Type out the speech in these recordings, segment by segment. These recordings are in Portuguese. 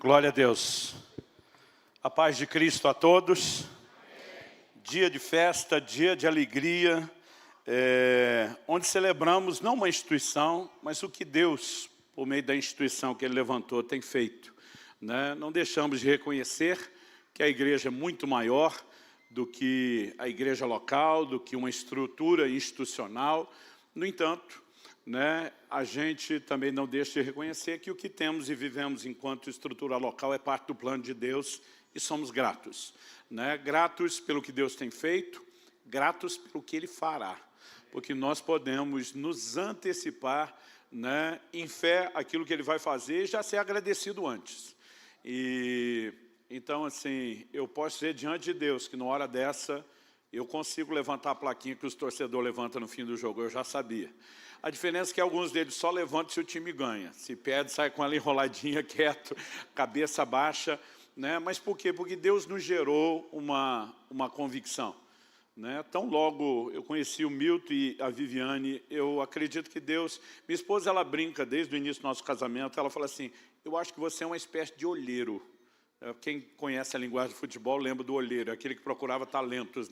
Glória a Deus. A paz de Cristo a todos. Dia de festa, dia de alegria, onde celebramos não uma instituição, mas o que Deus, por meio da instituição que Ele levantou, tem feito. Não deixamos de reconhecer que a igreja é muito maior do que a igreja local, do que uma estrutura institucional. No entanto, a gente também não deixa de reconhecer que o que temos e vivemos enquanto estrutura local é parte do plano de Deus e somos gratos. Gratos pelo que Deus tem feito, gratos pelo que Ele fará, porque nós podemos nos antecipar em fé aquilo que Ele vai fazer e já ser agradecido antes. Então, assim, eu posso dizer diante de Deus que, na hora dessa, eu consigo levantar a plaquinha que os torcedores levantam no fim do jogo, eu já sabia. A diferença é que alguns deles só levantam se o time ganha. Se perde, sai com ela enroladinha, quieto, cabeça baixa. Mas por quê? Porque Deus nos gerou uma convicção. Tão logo eu conheci o Milton e a Viviane, eu acredito que Deus... Minha esposa, ela brinca desde o início do nosso casamento, ela fala assim, eu acho que você é uma espécie de olheiro. Quem conhece a linguagem de futebol lembra do olheiro, aquele que procurava talentos,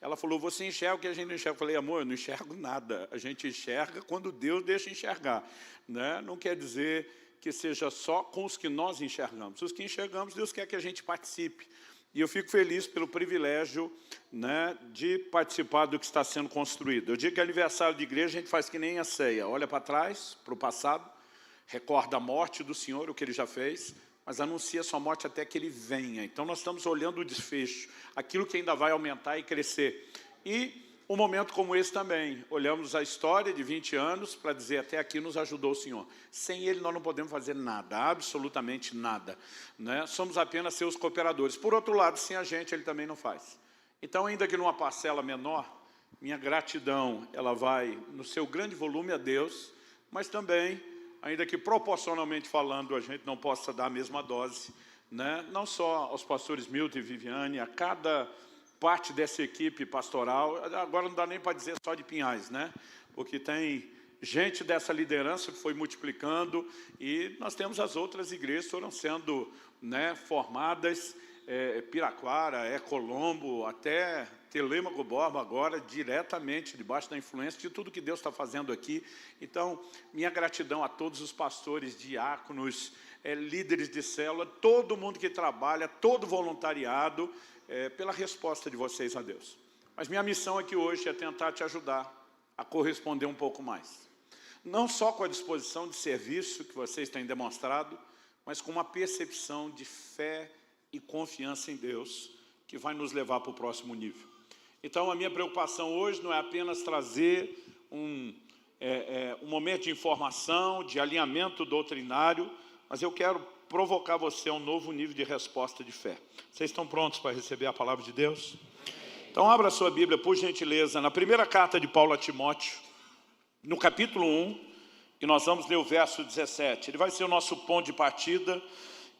Ela falou, você enxerga o que a gente não enxerga. Eu falei, amor, eu não enxergo nada. A gente enxerga quando Deus deixa enxergar. Não quer dizer que seja só com os que nós enxergamos. Os que enxergamos, Deus quer que a gente participe. E eu fico feliz pelo privilégio de participar do que está sendo construído. Eu digo que aniversário de igreja a gente faz que nem a ceia. Olha para trás, para o passado, recorda a morte do Senhor, o que Ele já fez, mas anuncia sua morte até que Ele venha. Então nós estamos olhando o desfecho, aquilo que ainda vai aumentar e crescer. E um momento como esse também, olhamos a história de 20 anos para dizer, até aqui nos ajudou o Senhor. Sem Ele nós não podemos fazer nada, absolutamente nada. Somos apenas seus cooperadores. Por outro lado, sem a gente, Ele também não faz. Então, ainda que numa parcela menor, minha gratidão, ela vai no seu grande volume a Deus, mas também, ainda que proporcionalmente falando, a gente não possa dar a mesma dose, não só aos pastores Milton e Viviane, a cada parte dessa equipe pastoral, agora não dá nem para dizer só de Pinhais, porque tem gente dessa liderança que foi multiplicando e nós temos as outras igrejas que foram sendo formadas, Piraquara, Colombo, até Telêmaco Borba agora, diretamente debaixo da influência de tudo que Deus está fazendo aqui. Então, minha gratidão a todos os pastores, diáconos, líderes de célula, todo mundo que trabalha, todo voluntariado, pela resposta de vocês a Deus. Mas minha missão aqui hoje é tentar te ajudar a corresponder um pouco mais. Não só com a disposição de serviço que vocês têm demonstrado, mas com uma percepção de fé e confiança em Deus, que vai nos levar para o próximo nível. Então, a minha preocupação hoje não é apenas trazer um momento de informação, de alinhamento doutrinário, mas eu quero provocar você a um novo nível de resposta de fé. Vocês estão prontos para receber a palavra de Deus? Então, abra a sua Bíblia, por gentileza, na primeira carta de Paulo a Timóteo, no capítulo 1, e nós vamos ler o verso 17. Ele vai ser o nosso ponto de partida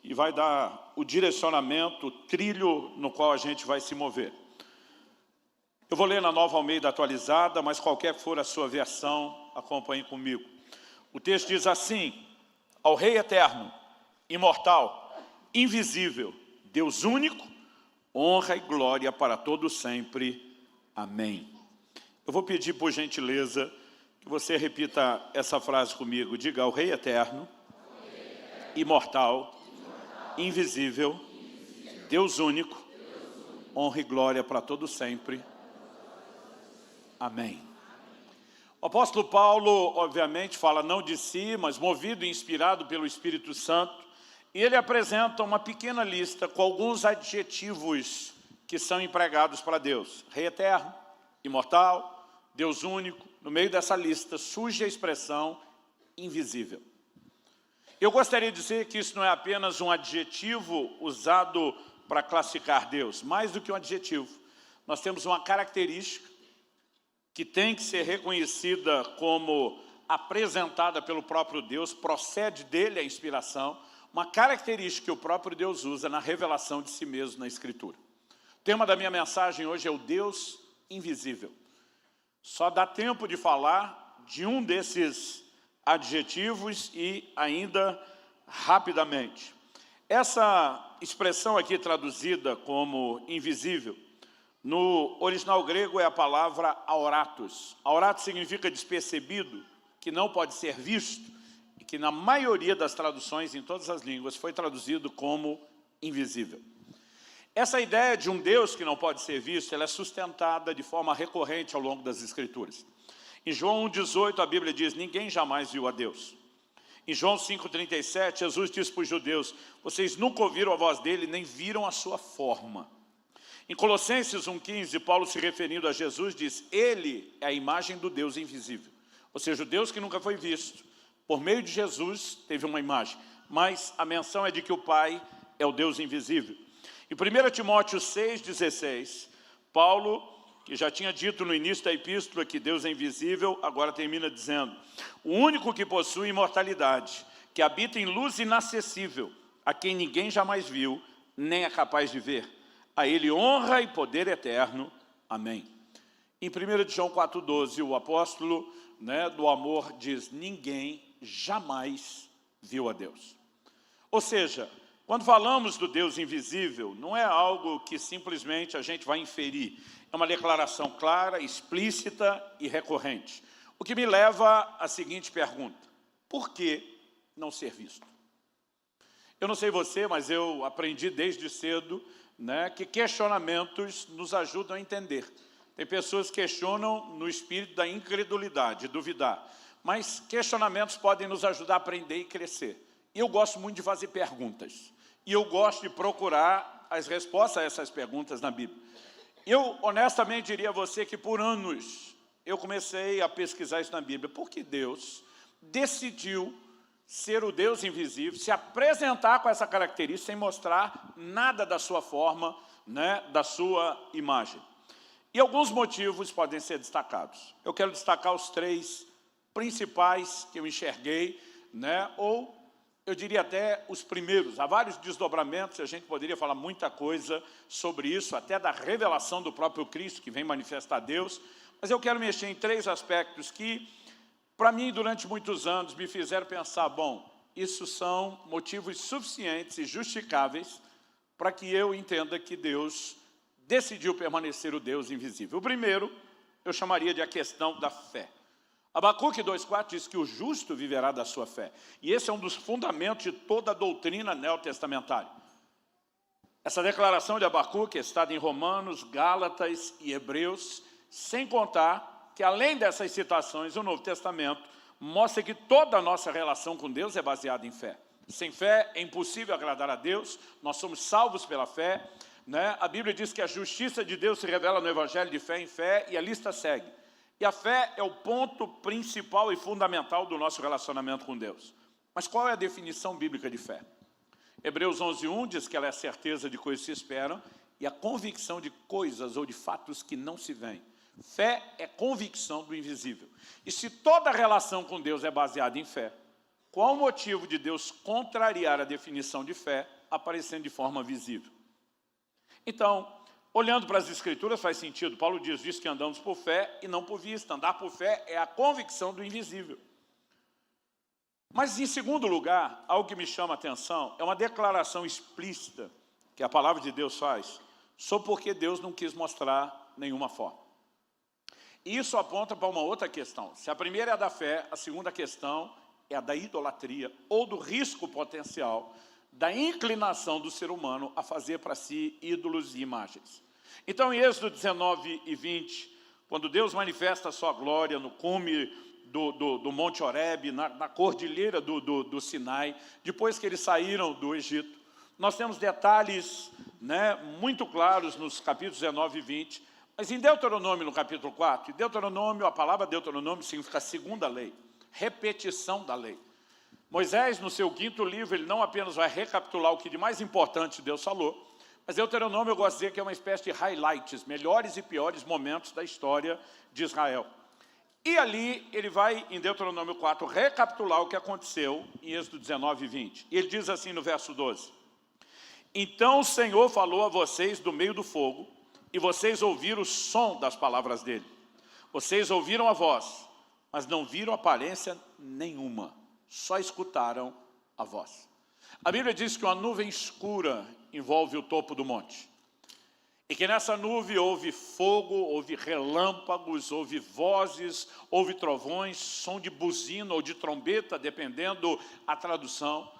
e vai dar o direcionamento, o trilho no qual a gente vai se mover. Eu vou ler na Nova Almeida atualizada, mas qualquer que for a sua versão, acompanhe comigo. O texto diz assim, ao Rei eterno, imortal, invisível, Deus único, honra e glória para todos sempre. Amém. Eu vou pedir por gentileza que você repita essa frase comigo. Diga ao Rei eterno, imortal, invisível, Deus único, honra e glória para todos sempre. Amém. O apóstolo Paulo, obviamente, fala não de si, mas movido e inspirado pelo Espírito Santo, e ele apresenta uma pequena lista com alguns adjetivos que são empregados para Deus. Rei eterno, imortal, Deus único. No meio dessa lista surge a expressão invisível. Eu gostaria de dizer que isso não é apenas um adjetivo usado para classificar Deus. Mais do que um adjetivo, nós temos uma característica que tem que ser reconhecida como apresentada pelo próprio Deus, procede dele a inspiração, uma característica que o próprio Deus usa na revelação de si mesmo na Escritura. O tema da minha mensagem hoje é o Deus invisível. Só dá tempo de falar de um desses adjetivos e ainda rapidamente. Essa expressão aqui traduzida como invisível, no original grego é a palavra aoratos. Aoratos significa despercebido, que não pode ser visto, e que na maioria das traduções, em todas as línguas, foi traduzido como invisível. Essa ideia de um Deus que não pode ser visto, ela é sustentada de forma recorrente ao longo das Escrituras. Em João 1,18 a Bíblia diz, ninguém jamais viu a Deus. Em João 5,37, Jesus diz para os judeus, vocês nunca ouviram a voz dele, nem viram a sua forma. Em Colossenses 1,15, Paulo se referindo a Jesus diz, ele é a imagem do Deus invisível. Ou seja, o Deus que nunca foi visto. Por meio de Jesus teve uma imagem, mas a menção é de que o Pai é o Deus invisível. Em 1 Timóteo 6,16, Paulo, que já tinha dito no início da epístola que Deus é invisível, agora termina dizendo, o único que possui imortalidade, que habita em luz inacessível, a quem ninguém jamais viu, nem é capaz de ver. A ele honra e poder eterno. Amém. Em 1 João 4,12, o apóstolo do amor diz, ninguém jamais viu a Deus. Ou seja, quando falamos do Deus invisível, não é algo que simplesmente a gente vai inferir. É uma declaração clara, explícita e recorrente. O que me leva à seguinte pergunta. Por que não ser visto? Eu não sei você, mas eu aprendi desde cedo que questionamentos nos ajudam a entender. Tem pessoas que questionam no espírito da incredulidade, duvidar. Mas questionamentos podem nos ajudar a aprender e crescer. E eu gosto muito de fazer perguntas. E eu gosto de procurar as respostas a essas perguntas na Bíblia. Eu, honestamente, diria a você que por anos eu comecei a pesquisar isso na Bíblia. Por que Deus decidiu ser o Deus invisível, se apresentar com essa característica sem mostrar nada da sua forma, da sua imagem? E alguns motivos podem ser destacados. Eu quero destacar os 3 principais que eu enxerguei, ou eu diria até os primeiros. Há vários desdobramentos, a gente poderia falar muita coisa sobre isso, até da revelação do próprio Cristo, que vem manifestar Deus. Mas eu quero mexer em 3 aspectos que, para mim, durante muitos anos, me fizeram pensar, bom, isso são motivos suficientes e justificáveis para que eu entenda que Deus decidiu permanecer o Deus invisível. O primeiro, eu chamaria de a questão da fé. Abacuque 2,4 diz que o justo viverá da sua fé. E esse é um dos fundamentos de toda a doutrina neotestamentária. Essa declaração de Abacuque está em Romanos, Gálatas e Hebreus, sem contar que, além dessas citações, o Novo Testamento mostra que toda a nossa relação com Deus é baseada em fé. Sem fé é impossível agradar a Deus, nós somos salvos pela fé. A Bíblia diz que a justiça de Deus se revela no Evangelho de fé em fé, e a lista segue. E a fé é o ponto principal e fundamental do nosso relacionamento com Deus. Mas qual é a definição bíblica de fé? Hebreus 11:1 diz que ela é a certeza de coisas que se esperam e a convicção de coisas ou de fatos que não se veem. Fé é convicção do invisível. E se toda relação com Deus é baseada em fé, qual o motivo de Deus contrariar a definição de fé aparecendo de forma visível? Então, olhando para as Escrituras faz sentido. Paulo diz que andamos por fé e não por vista. Andar por fé é a convicção do invisível. Mas, em segundo lugar, algo que me chama a atenção é uma declaração explícita que a palavra de Deus faz sobre por que Deus não quis mostrar nenhuma forma. E isso aponta para uma outra questão. Se a primeira é a da fé, a segunda questão é a da idolatria ou do risco potencial da inclinação do ser humano a fazer para si ídolos e imagens. Então, em Êxodo 19:20, quando Deus manifesta a sua glória no cume do Monte Horebe, na cordilheira do Sinai, depois que eles saíram do Egito, nós temos detalhes muito claros nos capítulos 19 e 20, mas em Deuteronômio, no capítulo 4, Deuteronômio, a palavra Deuteronômio significa segunda lei, repetição da lei. Moisés, no seu 5º livro, ele não apenas vai recapitular o que de mais importante Deus falou, mas Deuteronômio eu gosto de dizer que é uma espécie de highlights, melhores e piores momentos da história de Israel. E ali ele vai, em Deuteronômio 4, recapitular o que aconteceu em Êxodo 19 e 20. E ele diz assim no verso 12, então o Senhor falou a vocês do meio do fogo, e vocês ouviram o som das palavras dele. Vocês ouviram a voz, mas não viram aparência nenhuma. Só escutaram a voz. A Bíblia diz que uma nuvem escura envolve o topo do monte. E que nessa nuvem houve fogo, houve relâmpagos, houve vozes, houve trovões, som de buzina ou de trombeta, dependendo a tradução.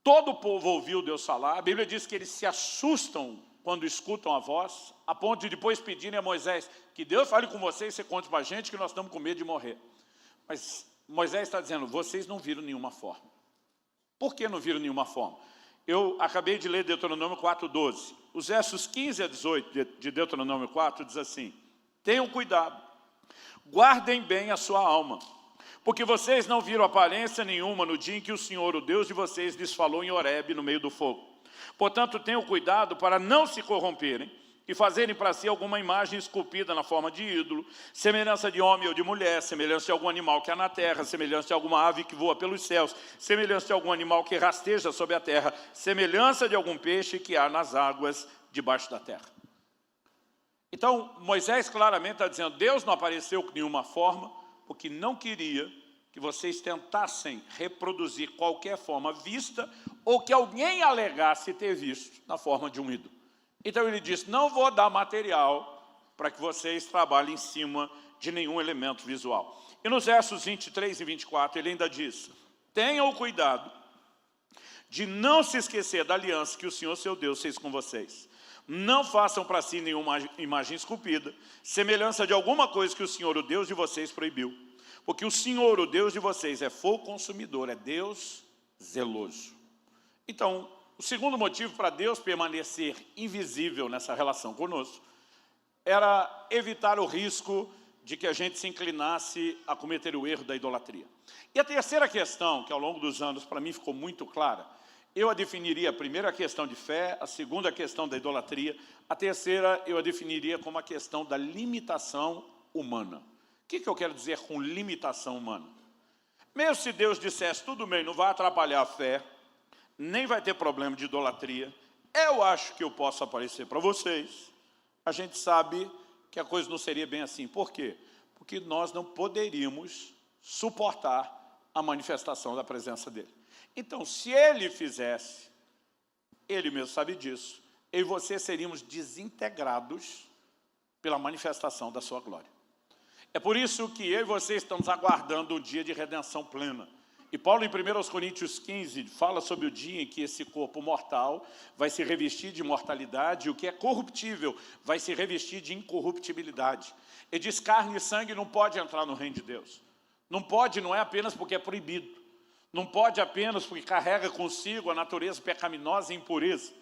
Todo o povo ouviu Deus falar. A Bíblia diz que eles se assustam quando escutam a voz, a ponto de depois pedirem a Moisés que Deus fale com vocês e você conte para a gente que nós estamos com medo de morrer. Mas Moisés está dizendo, vocês não viram nenhuma forma. Por que não viram nenhuma forma? Eu acabei de ler Deuteronômio 4:12. Os versos 15 a 18 de Deuteronômio 4 diz assim: tenham cuidado, guardem bem a sua alma, porque vocês não viram aparência nenhuma no dia em que o Senhor, o Deus de vocês, lhes falou em Horebe, no meio do fogo. Portanto, tenham cuidado para não se corromperem e fazerem para si alguma imagem esculpida na forma de ídolo, semelhança de homem ou de mulher, semelhança de algum animal que há na terra, semelhança de alguma ave que voa pelos céus, semelhança de algum animal que rasteja sobre a terra, semelhança de algum peixe que há nas águas debaixo da terra. Então, Moisés claramente está dizendo, Deus não apareceu com nenhuma forma, porque não queria que vocês tentassem reproduzir qualquer forma vista ou que alguém alegasse ter visto na forma de um ídolo. Então ele disse, não vou dar material para que vocês trabalhem em cima de nenhum elemento visual. E nos versos 23 e 24 ele ainda diz, tenham cuidado de não se esquecer da aliança que o Senhor, seu Deus, fez com vocês. Não façam para si nenhuma imagem esculpida, semelhança de alguma coisa que o Senhor, o Deus de vocês, proibiu. Porque o Senhor, o Deus de vocês, é fogo consumidor, é Deus zeloso. Então, o segundo motivo para Deus permanecer invisível nessa relação conosco era evitar o risco de que a gente se inclinasse a cometer o erro da idolatria. E a terceira questão, que ao longo dos anos para mim ficou muito clara, eu a definiria a primeira questão de fé, a segunda questão da idolatria, a terceira eu a definiria como a questão da limitação humana. O que eu quero dizer com limitação humana? Mesmo se Deus dissesse, tudo bem, não vai atrapalhar a fé, nem vai ter problema de idolatria, eu acho que eu posso aparecer para vocês, a gente sabe que a coisa não seria bem assim. Por quê? Porque nós não poderíamos suportar a manifestação da presença dele. Então, se ele fizesse, ele mesmo sabe disso, eu e você seríamos desintegrados pela manifestação da sua glória. É por isso que eu e você estamos aguardando o dia de redenção plena. E Paulo, em 1 Coríntios 15, fala sobre o dia em que esse corpo mortal vai se revestir de imortalidade, e o que é corruptível vai se revestir de incorruptibilidade. Ele diz, carne e sangue não pode entrar no reino de Deus. Não pode, não é apenas porque é proibido. Não pode apenas porque carrega consigo a natureza pecaminosa e impureza.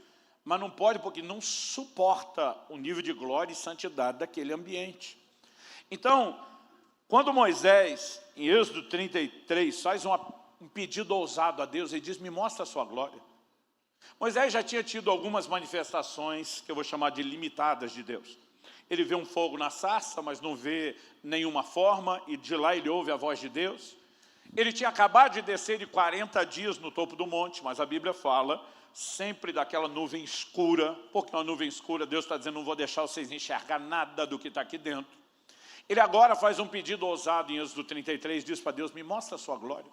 Mas não pode porque não suporta o nível de glória e santidade daquele ambiente. Então, quando Moisés, em Êxodo 33, faz um pedido ousado a Deus, ele diz, me mostra a sua glória. Moisés já tinha tido algumas manifestações, que eu vou chamar de limitadas de Deus. Ele vê um fogo na sarça, mas não vê nenhuma forma, e de lá ele ouve a voz de Deus. Ele tinha acabado de descer de 40 dias no topo do monte, mas a Bíblia fala sempre daquela nuvem escura, porque uma nuvem escura, Deus está dizendo, não vou deixar vocês enxergar nada do que está aqui dentro. Ele agora faz um pedido ousado em Êxodo 33, diz para Deus, me mostra a sua glória.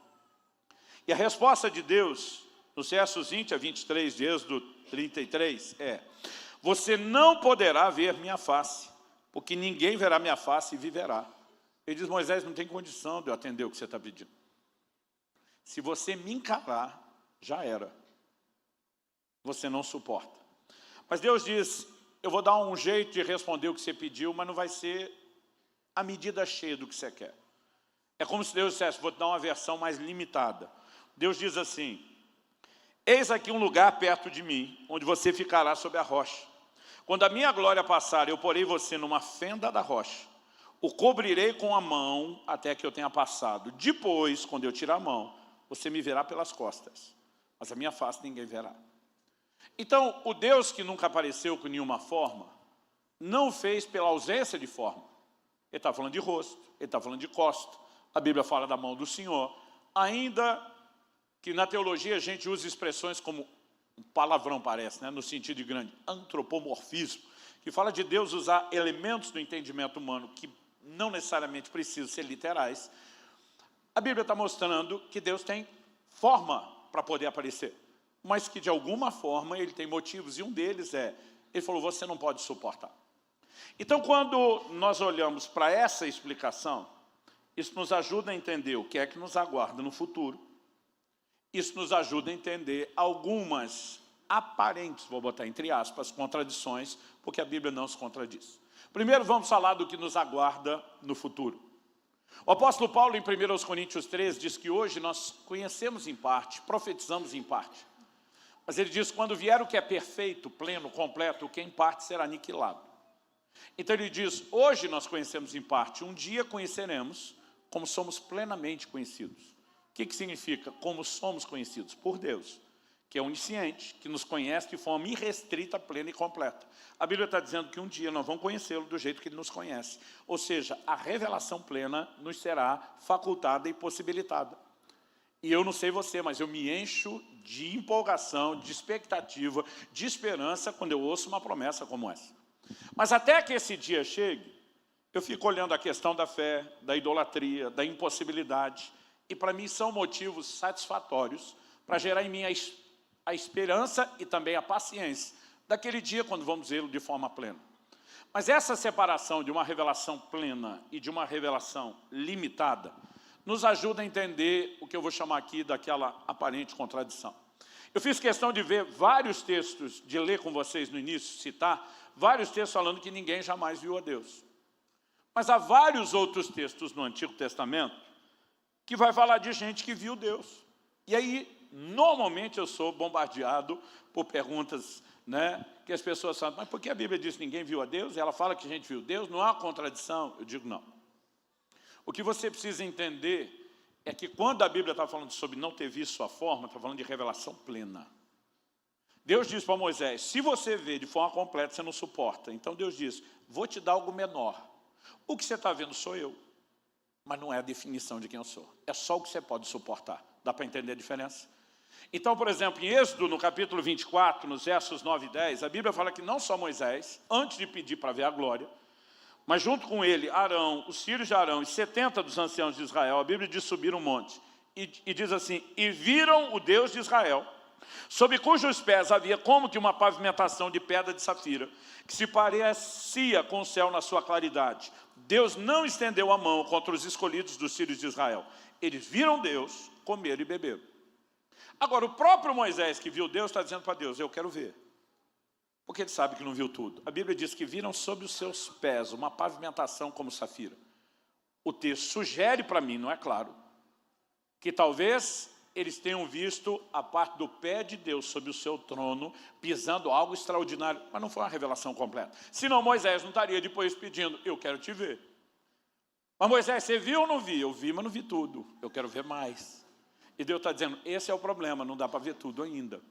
E a resposta de Deus, nos versos 20 a 23 de Êxodo 33, é, você não poderá ver minha face, porque ninguém verá minha face e viverá. Ele diz, Moisés, não tem condição de eu atender o que você está pedindo. Se você me encarar, já era. Você não suporta. Mas Deus diz, eu vou dar um jeito de responder o que você pediu, mas não vai ser a medida cheia do que você quer. É como se Deus dissesse, vou te dar uma versão mais limitada. Deus diz assim, eis aqui um lugar perto de mim, onde você ficará sob a rocha. Quando a minha glória passar, eu porei você numa fenda da rocha. O cobrirei com a mão até que eu tenha passado. Depois, quando eu tirar a mão, você me verá pelas costas. Mas a minha face ninguém verá. Então, o Deus que nunca apareceu com nenhuma forma, não fez pela ausência de forma. Ele está falando de rosto, ele está falando de costa. A Bíblia fala da mão do Senhor. Ainda que na teologia a gente usa expressões como, um palavrão parece, né, no sentido de grande, antropomorfismo, que fala de Deus usar elementos do entendimento humano que não necessariamente precisam ser literais. A Bíblia está mostrando que Deus tem forma para poder aparecer. mas que de alguma forma ele tem motivos, e um deles ele falou, você não pode suportar. Então, quando nós olhamos para essa explicação, isso nos ajuda a entender o que é que nos aguarda no futuro. Isso nos ajuda a entender algumas aparentes, vou botar entre aspas, contradições, porque a Bíblia não se contradiz. Primeiro, vamos falar do que nos aguarda no futuro. O apóstolo Paulo, em 1 Coríntios 13, diz que hoje nós conhecemos em parte, profetizamos em parte. Mas ele diz, quando vier o que é perfeito, pleno, completo, o que é em parte será aniquilado. Então ele diz, hoje nós conhecemos em parte, um dia conheceremos como somos plenamente conhecidos. O que significa? Como somos conhecidos? Por Deus, que é onisciente, que nos conhece de forma irrestrita, plena e completa. A Bíblia está dizendo que um dia nós vamos conhecê-lo do jeito que ele nos conhece. Ou seja, a revelação plena nos será facultada e possibilitada. E eu não sei você, mas eu me encho de empolgação, de expectativa, de esperança quando eu ouço uma promessa como essa. Mas até que esse dia chegue, eu fico olhando a questão da fé, da idolatria, da impossibilidade, e para mim são motivos satisfatórios para gerar em mim a esperança e também a paciência daquele dia quando vamos vê-lo de forma plena. Mas essa separação de uma revelação plena e de uma revelação limitada nos ajuda a entender o que eu vou chamar aqui daquela aparente contradição. Eu fiz questão de ver vários textos, de ler com vocês no início, citar, vários textos falando que ninguém jamais viu a Deus. Mas há vários outros textos no Antigo Testamento que vai falar de gente que viu Deus. E aí, normalmente eu sou bombardeado por perguntas, que as pessoas falam, mas por que a Bíblia diz que ninguém viu a Deus? E ela fala que a gente viu Deus, não há contradição? Eu digo não. O que você precisa entender é que quando a Bíblia está falando sobre não ter visto sua forma, está falando de revelação plena. Deus diz para Moisés, se você vê de forma completa, você não suporta. Então Deus diz, vou te dar algo menor. O que você está vendo sou eu, mas não é a definição de quem eu sou. É só o que você pode suportar. Dá para entender a diferença? Então, por exemplo, em Êxodo, no capítulo 24, nos versos 9 e 10, a Bíblia fala que não só Moisés, antes de pedir para ver a glória, mas junto com ele, Arão, os filhos de Arão e 70 dos anciãos de Israel, a Bíblia diz subir um monte. E diz assim, e viram o Deus de Israel, sob cujos pés havia como que uma pavimentação de pedra de safira, que se parecia com o céu na sua claridade. Deus não estendeu a mão contra os escolhidos dos filhos de Israel. Eles viram Deus, comeram e beberam. Agora, o próprio Moisés que viu Deus está dizendo para Deus, eu quero ver. Porque ele sabe que não viu tudo. A Bíblia diz que viram sob os seus pés uma pavimentação como safira. O texto sugere para mim, não é claro, que talvez eles tenham visto a parte do pé de Deus sobre o seu trono, pisando algo extraordinário, mas não foi uma revelação completa. Senão Moisés não estaria depois pedindo, eu quero te ver. Mas Moisés, você viu ou não viu? Eu vi, mas não vi tudo. Eu quero ver mais. E Deus está dizendo, esse é o problema, não dá para ver tudo ainda.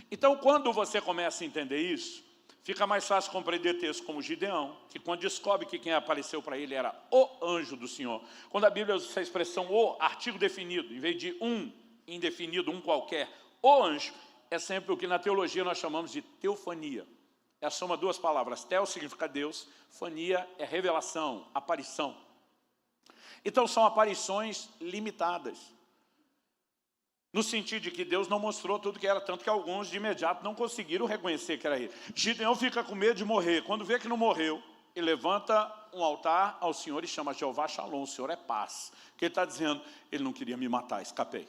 Então, quando você começa a entender isso, fica mais fácil compreender textos como Gideão, que quando descobre que quem apareceu para ele era o anjo do Senhor. Quando a Bíblia usa essa expressão, o, artigo definido, em vez de um indefinido, um qualquer, o anjo, é sempre o que na teologia nós chamamos de teofania. É a soma de duas palavras. Teo significa Deus, fania é revelação, aparição. Então, são aparições limitadas. No sentido de que Deus não mostrou tudo que era, tanto que alguns de imediato não conseguiram reconhecer que era ele. Gideão fica com medo de morrer. Quando vê que não morreu, ele levanta um altar ao Senhor e chama Jeová Shalom, o Senhor é paz. Que ele está dizendo, ele não queria me matar, escapei.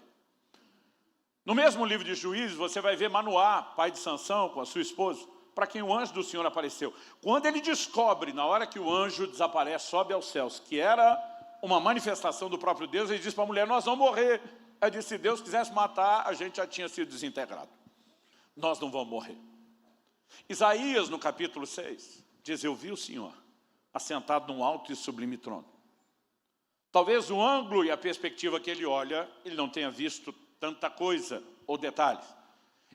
No mesmo livro de Juízes, você vai ver Manoá, pai de Sansão, com a sua esposa, para quem o anjo do Senhor apareceu. Quando ele descobre, na hora que o anjo desaparece, sobe aos céus, que era uma manifestação do próprio Deus, ele diz para a mulher, nós vamos morrer. Ela disse, se Deus quisesse matar, a gente já tinha sido desintegrado. Nós não vamos morrer. Isaías, no capítulo 6, diz, eu vi o Senhor assentado num alto e sublime trono. Talvez o ângulo e a perspectiva que ele olha, ele não tenha visto tanta coisa ou detalhes.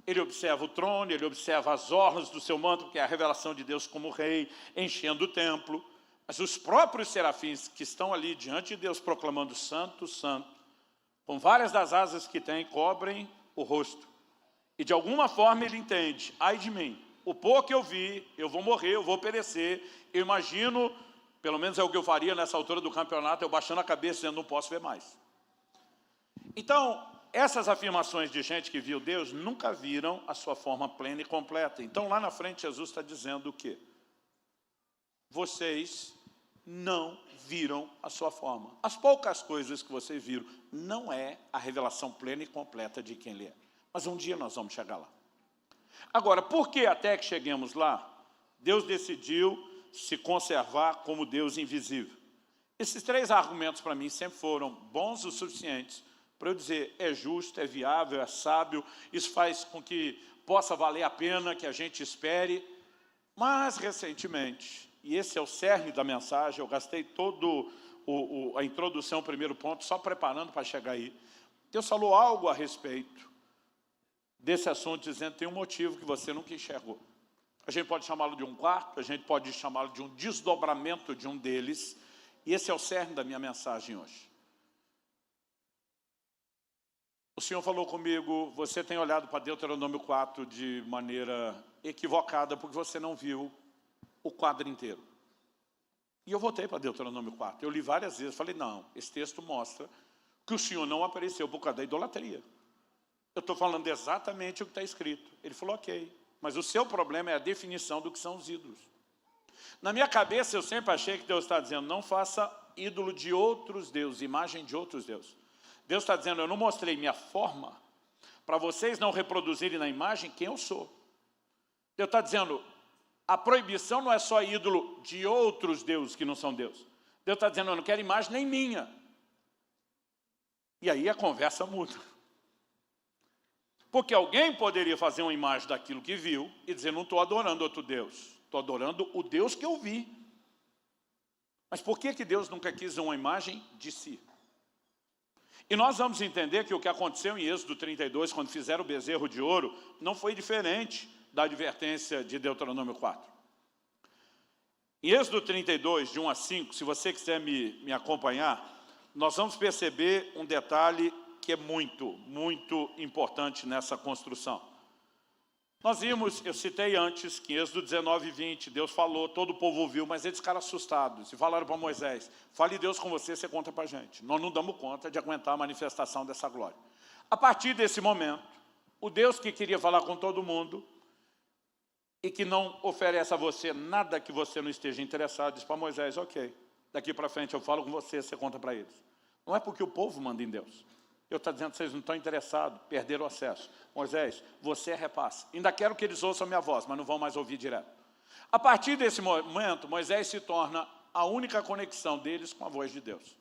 Ele observa o trono, ele observa as orlas do seu manto, que é a revelação de Deus como rei, enchendo o templo. Mas os próprios serafins que estão ali diante de Deus proclamando santo, santo, com várias das asas que tem, cobrem o rosto. E de alguma forma ele entende, ai de mim, o pouco que eu vi, eu vou morrer, eu vou perecer. Eu imagino, pelo menos é o que eu faria nessa altura do campeonato, eu baixando a cabeça dizendo, não posso ver mais. Então, essas afirmações de gente que viu Deus nunca viram a sua forma plena e completa. Então, lá na frente, Jesus está dizendo o quê? Vocês não viram a sua forma. As poucas coisas que vocês viram não é a revelação plena e completa de quem Ele é. Mas um dia nós vamos chegar lá. Agora, por que até que cheguemos lá, Deus decidiu se conservar como Deus invisível? Esses três argumentos para mim sempre foram bons o suficientes para eu dizer, é justo, é viável, é sábio, isso faz com que possa valer a pena que a gente espere. Mas, recentemente, e esse é o cerne da mensagem, eu gastei todo a introdução, o primeiro ponto, só preparando para chegar aí. Deus falou algo a respeito desse assunto, dizendo que tem um motivo que você nunca enxergou. A gente pode chamá-lo de um quarto, a gente pode chamá-lo de um desdobramento de um deles, e esse é o cerne da minha mensagem hoje. O Senhor falou comigo, você tem olhado para Deuteronômio 4 de maneira equivocada, porque você não viu o quadro inteiro. E eu voltei para Deuteronômio 4, eu li várias vezes, falei, não, esse texto mostra que o Senhor não apareceu por causa da idolatria. Eu estou falando exatamente o que está escrito. Ele falou, ok, mas o seu problema é a definição do que são os ídolos. Na minha cabeça, eu sempre achei que Deus está dizendo, não faça ídolo de outros deuses, imagem de outros deuses. Deus está dizendo, eu não mostrei minha forma para vocês não reproduzirem na imagem quem eu sou. Deus está dizendo, a proibição não é só ídolo de outros deuses que não são Deus. Deus está dizendo, eu não quero imagem nem minha. E aí a conversa muda. Porque alguém poderia fazer uma imagem daquilo que viu e dizer, não estou adorando outro Deus, estou adorando o Deus que eu vi. Mas por que Deus nunca quis uma imagem de si? E nós vamos entender que o que aconteceu em Êxodo 32, quando fizeram o bezerro de ouro, não foi diferente da advertência de Deuteronômio 4. Em Êxodo 32, de 1 a 5, se você quiser me acompanhar, nós vamos perceber um detalhe que é muito, muito importante nessa construção. Nós vimos, eu citei antes, que em Êxodo 19 e 20, Deus falou, todo o povo ouviu, mas eles ficaram assustados e falaram para Moisés, fale Deus com você conta para a gente. Nós não damos conta de aguentar a manifestação dessa glória. A partir desse momento, o Deus que queria falar com todo mundo e que não oferece a você nada que você não esteja interessado, diz para Moisés, ok, daqui para frente eu falo com você conta para eles. Não é porque o povo manda em Deus. Eu estou dizendo que vocês não estão interessados, perderam o acesso. Moisés, você repassa. Ainda quero que eles ouçam a minha voz, mas não vão mais ouvir direto. A partir desse momento, Moisés se torna a única conexão deles com a voz de Deus.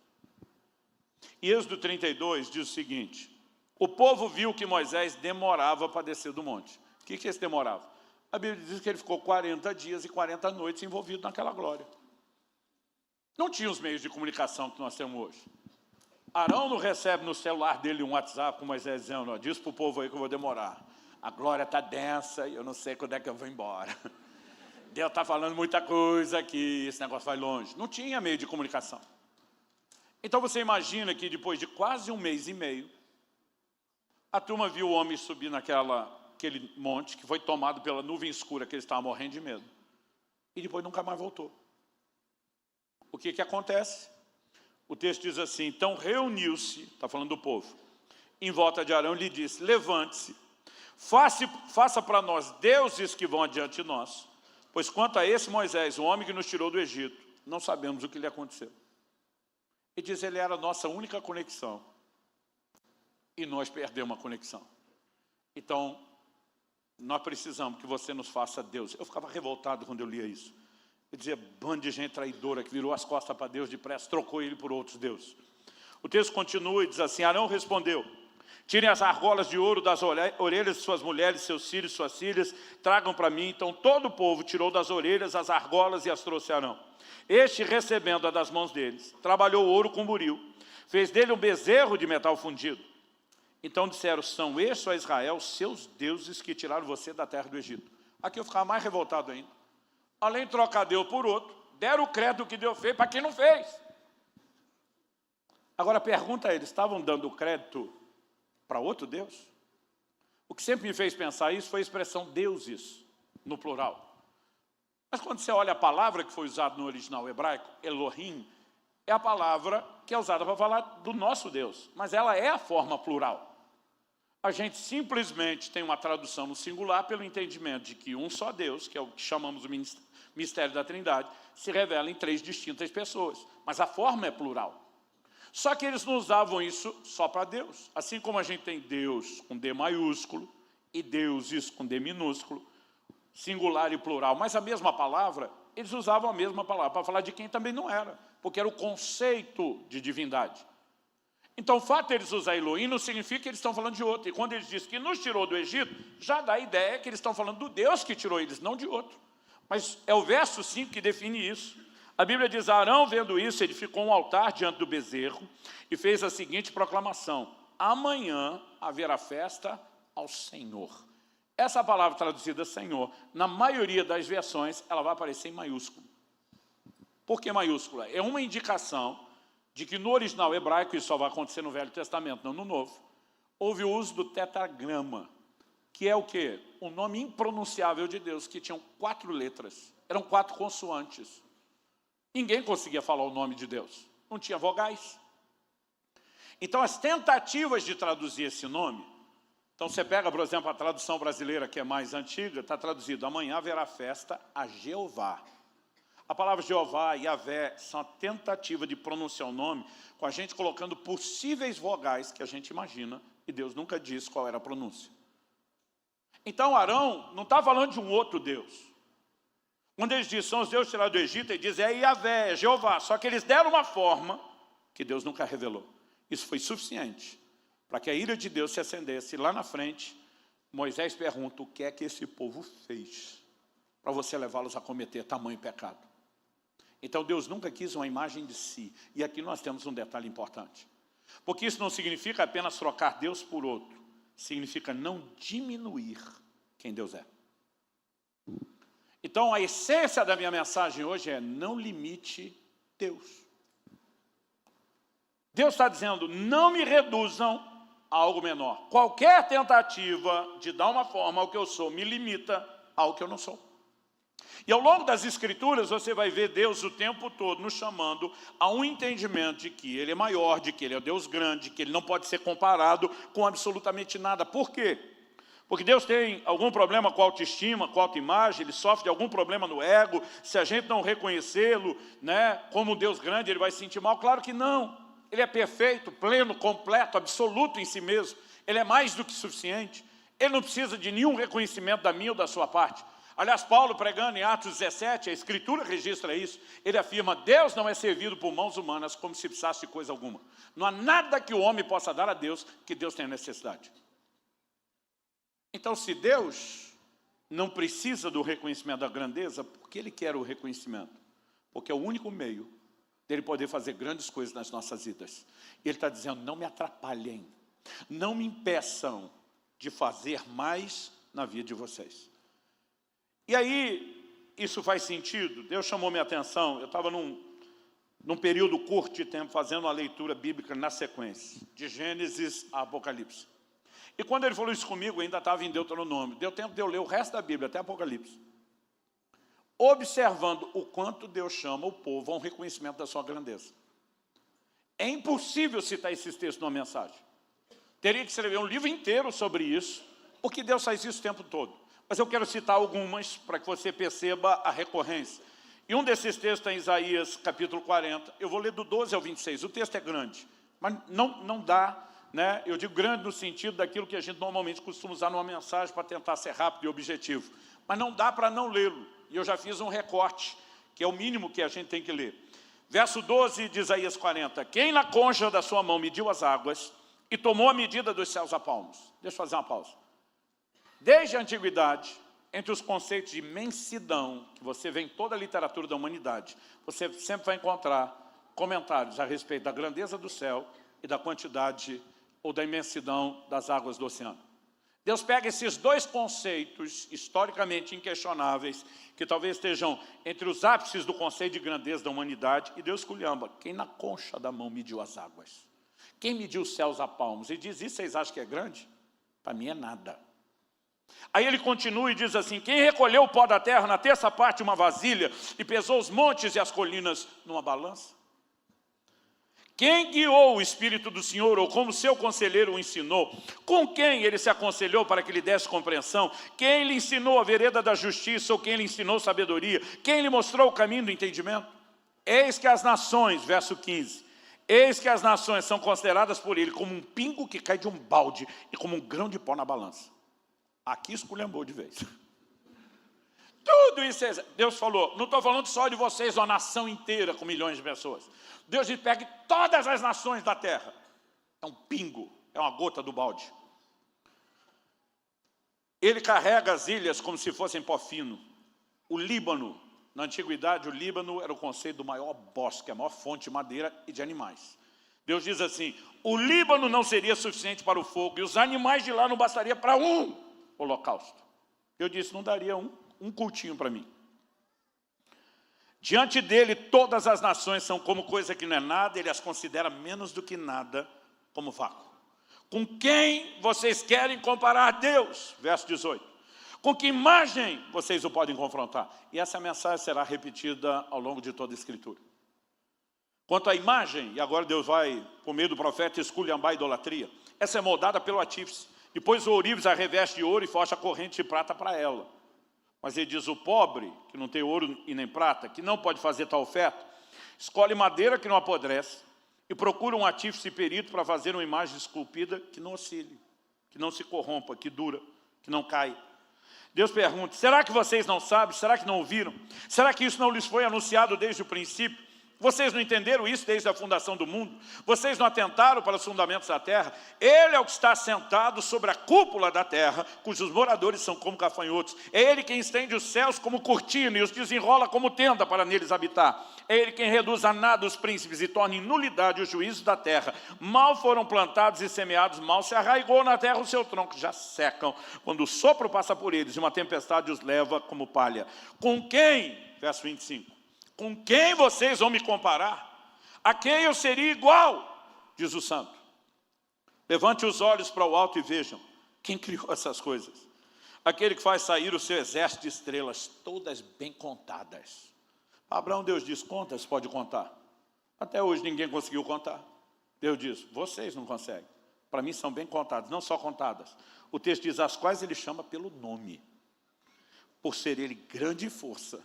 E Êxodo 32 diz o seguinte, o povo viu que Moisés demorava para descer do monte. O que esse demorava? A Bíblia diz que ele ficou 40 dias e 40 noites envolvido naquela glória. Não tinha os meios de comunicação que nós temos hoje. Arão não recebe no celular dele um WhatsApp com Moisés dizendo, diz para o povo aí que eu vou demorar. A glória está densa e eu não sei quando é que eu vou embora. Deus está falando muita coisa aqui, esse negócio vai longe. Não tinha meio de comunicação. Então você imagina que depois de quase 1 mês e meio, a turma viu o homem subir naquele monte que foi tomado pela nuvem escura que eles estavam morrendo de medo. E depois nunca mais voltou. O que acontece? O texto diz assim, então reuniu-se, está falando do povo, em volta de Arão e lhe disse, levante-se, faça para nós deuses que vão adiante de nós, pois quanto a esse Moisés, o homem que nos tirou do Egito, não sabemos o que lhe aconteceu. E diz, ele era a nossa única conexão, e nós perdemos a conexão. Então, nós precisamos que você nos faça Deus. Eu ficava revoltado quando eu lia isso. Eu dizia, bando de gente traidora que virou as costas para Deus depressa, trocou ele por outros deuses. O texto continua e diz assim, Arão respondeu, tirem as argolas de ouro das orelhas de suas mulheres, seus filhos, suas filhas, tragam para mim. Então todo o povo tirou das orelhas as argolas e as trouxe a Arão. Este, recebendo-a das mãos deles, trabalhou o ouro com buril, fez dele um bezerro de metal fundido. Então disseram, são estes, ó Israel, seus deuses que tiraram você da terra do Egito. Aqui eu ficava mais revoltado ainda. Além de trocar Deus por outro, deram o crédito que Deus fez para quem não fez. Agora pergunta a eles, estavam dando crédito para outro Deus? O que sempre me fez pensar isso foi a expressão deuses, no plural. Mas quando você olha a palavra que foi usada no original hebraico, Elohim, é a palavra que é usada para falar do nosso Deus, mas ela é a forma plural. A gente simplesmente tem uma tradução no singular pelo entendimento de que um só Deus, que é o que chamamos o mistério da Trindade, se revela em 3 distintas pessoas. Mas a forma é plural. Só que eles não usavam isso só para Deus. Assim como a gente tem Deus com D maiúsculo e deuses com D minúsculo, singular e plural, mas a mesma palavra, eles usavam a mesma palavra para falar de quem também não era, porque era o conceito de divindade. Então, o fato de eles usarem Elohim não significa que eles estão falando de outro. E quando eles dizem que nos tirou do Egito, já dá a ideia que eles estão falando do Deus que tirou eles, não de outro. Mas é o verso 5 que define isso. A Bíblia diz, Arão, vendo isso, edificou um altar diante do bezerro e fez a seguinte proclamação: amanhã haverá festa ao Senhor. Essa palavra traduzida Senhor, na maioria das versões, ela vai aparecer em maiúsculo. Por que maiúscula? É uma indicação de que no original hebraico, isso só vai acontecer no Velho Testamento, não no Novo, houve o uso do tetragrama, que é o quê? Um nome impronunciável de Deus, que tinham 4 letras, eram 4 consoantes. Ninguém conseguia falar o nome de Deus, não tinha vogais. Então, as tentativas de traduzir esse nome, então você pega, por exemplo, a tradução brasileira, que é mais antiga, está traduzido, amanhã haverá festa a Jeová. A palavra Jeová e Yahvé são a tentativa de pronunciar o nome com a gente colocando possíveis vogais que a gente imagina, e Deus nunca disse qual era a pronúncia. Então Arão não está falando de um outro Deus. Quando eles dizem são os deuses tirados do Egito, ele diz é Yahvé, é Jeová. Só que eles deram uma forma que Deus nunca revelou. Isso foi suficiente para que a ira de Deus se acendesse. E lá na frente, Moisés pergunta o que é que esse povo fez para você levá-los a cometer tamanho pecado. Então Deus nunca quis uma imagem de si. E aqui nós temos um detalhe importante. Porque isso não significa apenas trocar Deus por outro. Significa não diminuir quem Deus é. Então a essência da minha mensagem hoje é não limite Deus. Deus está dizendo, não me reduzam a algo menor. Qualquer tentativa de dar uma forma ao que eu sou me limita ao que eu não sou. E ao longo das Escrituras, você vai ver Deus o tempo todo nos chamando a um entendimento de que Ele é maior, de que Ele é Deus grande, que Ele não pode ser comparado com absolutamente nada. Por quê? Porque Deus tem algum problema com a autoestima, com a autoimagem, Ele sofre de algum problema no ego. Se a gente não reconhecê-lo, né, como Deus grande, Ele vai se sentir mal? Claro que não. Ele é perfeito, pleno, completo, absoluto em si mesmo. Ele é mais do que suficiente. Ele não precisa de nenhum reconhecimento da minha ou da sua parte. Aliás, Paulo, pregando em Atos 17, a Escritura registra isso, ele afirma, Deus não é servido por mãos humanas como se precisasse de coisa alguma. Não há nada que o homem possa dar a Deus que Deus tenha necessidade. Então, se Deus não precisa do reconhecimento da grandeza, por que Ele quer o reconhecimento? Porque é o único meio dele poder fazer grandes coisas nas nossas vidas. Ele está dizendo, não me atrapalhem, não me impeçam de fazer mais na vida de vocês. E aí, isso faz sentido? Deus chamou minha atenção, eu estava num período curto de tempo fazendo uma leitura bíblica na sequência, de Gênesis a Apocalipse. E quando ele falou isso comigo, eu ainda estava em Deuteronômio. Deu tempo de eu ler o resto da Bíblia, até Apocalipse. Observando o quanto Deus chama o povo a um reconhecimento da sua grandeza. É impossível citar esses textos numa mensagem. Teria que escrever um livro inteiro sobre isso, porque Deus faz isso o tempo todo. Mas eu quero citar algumas para que você perceba a recorrência. E um desses textos está em Isaías, capítulo 40. Eu vou ler do 12 ao 26. O texto é grande, mas não dá, né? Eu digo grande no sentido daquilo que a gente normalmente costuma usar numa mensagem para tentar ser rápido e objetivo. Mas não dá para não lê-lo. E eu já fiz um recorte, que é o mínimo que a gente tem que ler. Verso 12 de Isaías 40. Quem na concha da sua mão mediu as águas e tomou a medida dos céus a palmos. Deixa eu fazer uma pausa. Desde a antiguidade, entre os conceitos de imensidão, que você vê em toda a literatura da humanidade, você sempre vai encontrar comentários a respeito da grandeza do céu e da quantidade ou da imensidão das águas do oceano. Deus pega esses dois conceitos historicamente inquestionáveis, que talvez estejam entre os ápices do conceito de grandeza da humanidade, e Deus culhamba. Quem na concha da mão mediu as águas? Quem mediu os céus a palmos? E diz, isso vocês acham que é grande? Para mim é nada. Aí ele continua e diz assim, quem recolheu o pó da terra na terça parte de uma vasilha e pesou os montes e as colinas numa balança? Quem guiou o Espírito do Senhor, ou como seu conselheiro o ensinou? Com quem ele se aconselhou para que lhe desse compreensão? Quem lhe ensinou a vereda da justiça, ou quem lhe ensinou sabedoria? Quem lhe mostrou o caminho do entendimento? Eis que as nações, verso 15, eis que as nações são consideradas por ele como um pingo que cai de um balde e como um grão de pó na balança. Aqui esculhambou de vez. Tudo isso, Deus falou, não estou falando só de vocês, uma nação inteira com milhões de pessoas. Deus diz, pegue todas as nações da terra. É um pingo, é uma gota do balde. Ele carrega as ilhas como se fossem pó fino. O Líbano, na antiguidade, o Líbano era o conceito do maior bosque, a maior fonte de madeira e de animais. Deus diz assim, o Líbano não seria suficiente para o fogo, e os animais de lá não bastaria para um holocausto. Eu disse, não daria um cultinho para mim. Diante dele, todas as nações são como coisa que não é nada, ele as considera menos do que nada, como vácuo. Com quem vocês querem comparar a Deus? Verso 18. Com que imagem vocês o podem confrontar? E essa mensagem será repetida ao longo de toda a Escritura. Quanto à imagem, e agora Deus vai, por meio do profeta, esculhambar a idolatria, essa é moldada pelo artífice. Depois o ourives a reveste de ouro e forja a corrente de prata para ela. Mas ele diz, o pobre, que não tem ouro e nem prata, que não pode fazer tal oferta, escolhe madeira que não apodrece e procura um artífice perito para fazer uma imagem esculpida que não oscile, que não se corrompa, que dura, que não cai. Deus pergunta, será que vocês não sabem? Será que não ouviram? Será que isso não lhes foi anunciado desde o princípio? Vocês não entenderam isso desde a fundação do mundo? Vocês não atentaram para os fundamentos da terra? Ele é o que está sentado sobre a cúpula da terra, cujos moradores são como gafanhotos. É ele quem estende os céus como cortina e os desenrola como tenda para neles habitar. É ele quem reduz a nada os príncipes e torna em nulidade os juízos da terra. Mal foram plantados e semeados, mal se arraigou na terra o seu tronco, já secam. Quando o sopro passa por eles e uma tempestade os leva como palha. Com quem, verso 25, com quem vocês vão me comparar? A quem eu seria igual? Diz o santo. Levante os olhos para o alto e vejam. Quem criou essas coisas? Aquele que faz sair o seu exército de estrelas, todas bem contadas. Para Abraão, Deus diz, contas, pode contar. Até hoje ninguém conseguiu contar. Deus diz, vocês não conseguem. Para mim são bem contadas, não só contadas. O texto diz, as quais ele chama pelo nome. Por ser ele grande em força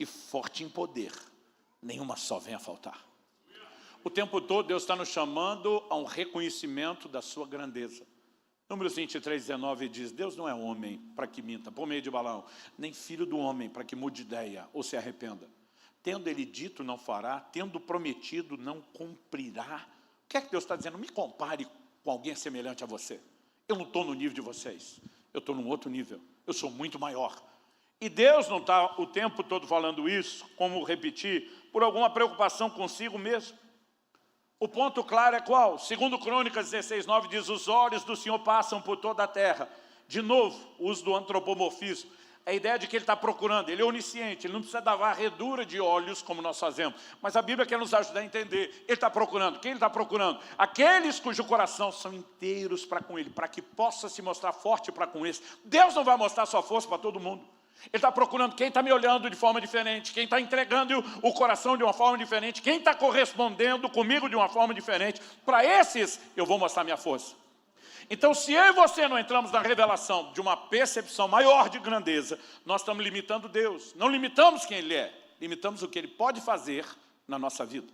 e forte em poder, nenhuma só vem a faltar. O tempo todo Deus está nos chamando a um reconhecimento da sua grandeza. Números 23, 19 diz, Deus não é homem para que minta, por meio de Balaão, nem filho do homem para que mude ideia ou se arrependa. Tendo ele dito, não fará, tendo prometido, não cumprirá. O que é que Deus está dizendo? Me compare com alguém semelhante a você. Eu não estou no nível de vocês, eu estou num outro nível, eu sou muito maior. E Deus não está o tempo todo falando isso, como repetir, por alguma preocupação consigo mesmo. O ponto claro é qual? Segundo Crônicas 16, 9 diz, os olhos do Senhor passam por toda a terra. De novo, o uso do antropomorfismo. A ideia de que ele está procurando, ele é onisciente, ele não precisa dar varredura de olhos como nós fazemos. Mas a Bíblia quer nos ajudar a entender. Ele está procurando. Quem ele está procurando? Aqueles cujo coração são inteiros para com ele, para que possa se mostrar forte para com eles. Deus não vai mostrar sua força para todo mundo. Ele está procurando quem está me olhando de forma diferente, quem está entregando o coração de uma forma diferente, quem está correspondendo comigo de uma forma diferente. Para esses, eu vou mostrar minha força. Então, se eu e você não entramos na revelação de uma percepção maior de grandeza, nós estamos limitando Deus. Não limitamos quem Ele é, limitamos o que Ele pode fazer na nossa vida.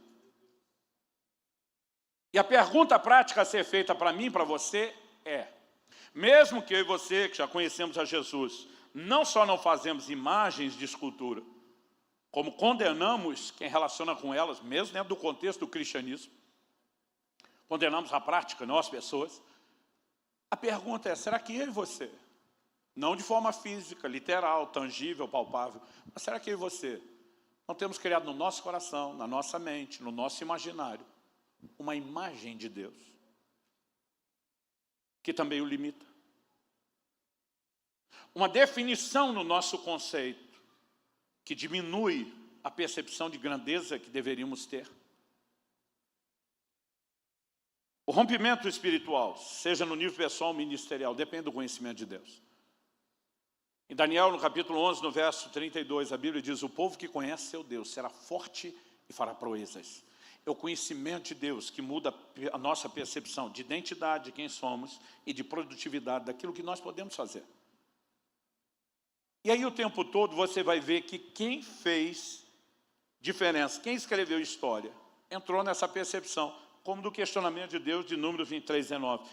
E a pergunta prática a ser feita para mim e para você é, mesmo que eu e você, que já conhecemos a Jesus, não só não fazemos imagens de escultura, como condenamos quem relaciona com elas, mesmo dentro do contexto do cristianismo, condenamos a prática, não as pessoas. A pergunta é, será que eu e você, não de forma física, literal, tangível, palpável, mas será que eu e você não temos criado no nosso coração, na nossa mente, no nosso imaginário, uma imagem de Deus, que também o limita? Uma definição no nosso conceito que diminui a percepção de grandeza que deveríamos ter. O rompimento espiritual, seja no nível pessoal ou ministerial, depende do conhecimento de Deus. Em Daniel, no capítulo 11, no verso 32, a Bíblia diz, o povo que conhece seu Deus será forte e fará proezas. É o conhecimento de Deus que muda a nossa percepção de identidade, de quem somos, e de produtividade, daquilo que nós podemos fazer. E aí o tempo todo você vai ver que quem fez diferença, quem escreveu história, entrou nessa percepção, como do questionamento de Deus de Números 23, 19.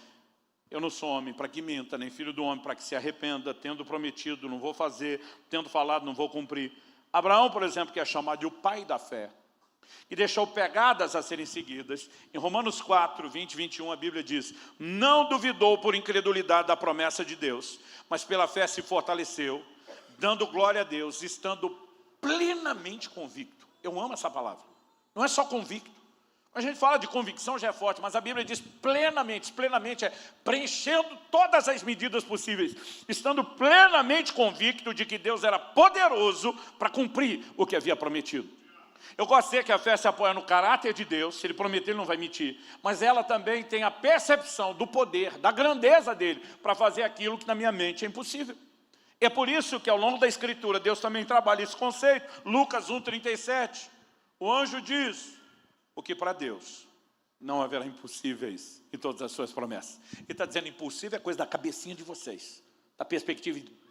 Eu não sou homem para que minta, nem filho do homem para que se arrependa, tendo prometido, não vou fazer, tendo falado, não vou cumprir. Abraão, por exemplo, que é chamado de o pai da fé, e deixou pegadas a serem seguidas. Em Romanos 4, 20 e 21, a Bíblia diz: não duvidou por incredulidade da promessa de Deus, mas pela fé se fortaleceu, dando glória a Deus, estando plenamente convicto. Eu amo essa palavra. Não é só convicto. A gente fala de convicção, já é forte, mas a Bíblia diz plenamente. Plenamente é preenchendo todas as medidas possíveis, estando plenamente convicto de que Deus era poderoso para cumprir o que havia prometido. Eu gosto de dizer que a fé se apoia no caráter de Deus. Se Ele prometer, Ele não vai mentir. Mas ela também tem a percepção do poder, da grandeza dEle, para fazer aquilo que na minha mente é impossível. É por isso que ao longo da Escritura, Deus também trabalha esse conceito. Lucas 1, 37, o anjo diz: o que para Deus não haverá impossíveis em todas as suas promessas. Ele está dizendo: impossível é coisa da cabecinha de vocês.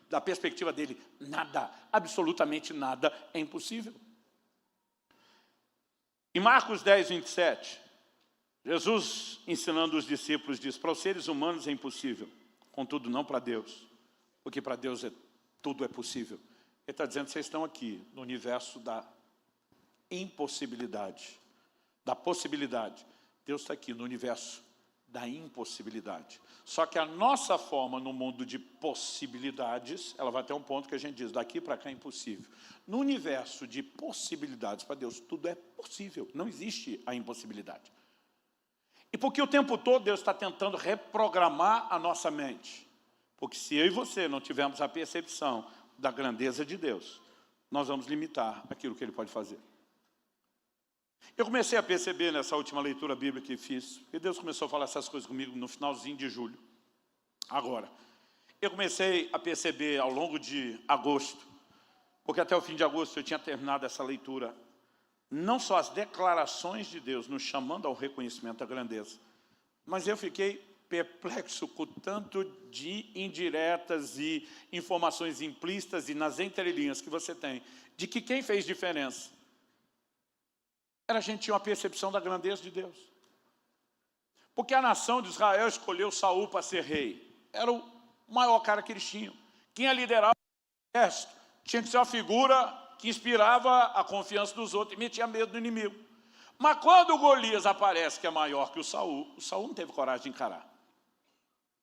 Da perspectiva dele, nada, absolutamente nada é impossível. Em Marcos 10, 27, Jesus, ensinando os discípulos, diz: para os seres humanos é impossível, contudo não para Deus, porque para Deus tudo é possível. Ele está dizendo: vocês estão aqui no universo da impossibilidade, da possibilidade. Deus está aqui no universo da impossibilidade. Só que a nossa forma no mundo de possibilidades, ela vai ter um ponto que a gente diz: daqui para cá é impossível. No universo de possibilidades, para Deus, tudo é possível. Não existe a impossibilidade. E porque o tempo todo Deus está tentando reprogramar a nossa mente. Porque se eu e você não tivermos a percepção da grandeza de Deus, nós vamos limitar aquilo que Ele pode fazer. Eu comecei a perceber nessa última leitura bíblica que fiz, e Deus começou a falar essas coisas comigo no finalzinho de julho. Agora, eu comecei a perceber ao longo de agosto, porque até o fim de agosto eu tinha terminado essa leitura, não só as declarações de Deus nos chamando ao reconhecimento da grandeza, mas eu fiquei perplexo com o tanto de indiretas e informações implícitas e nas entrelinhas que você tem, de que quem fez diferença era a gente tinha uma percepção da grandeza de Deus. Porque a nação de Israel escolheu Saul para ser rei. Era o maior cara que eles tinham. Quem ia liderar o exército tinha que ser uma figura que inspirava a confiança dos outros e metia medo do inimigo. Mas quando o Golias aparece, que é maior que o Saul não teve coragem de encarar.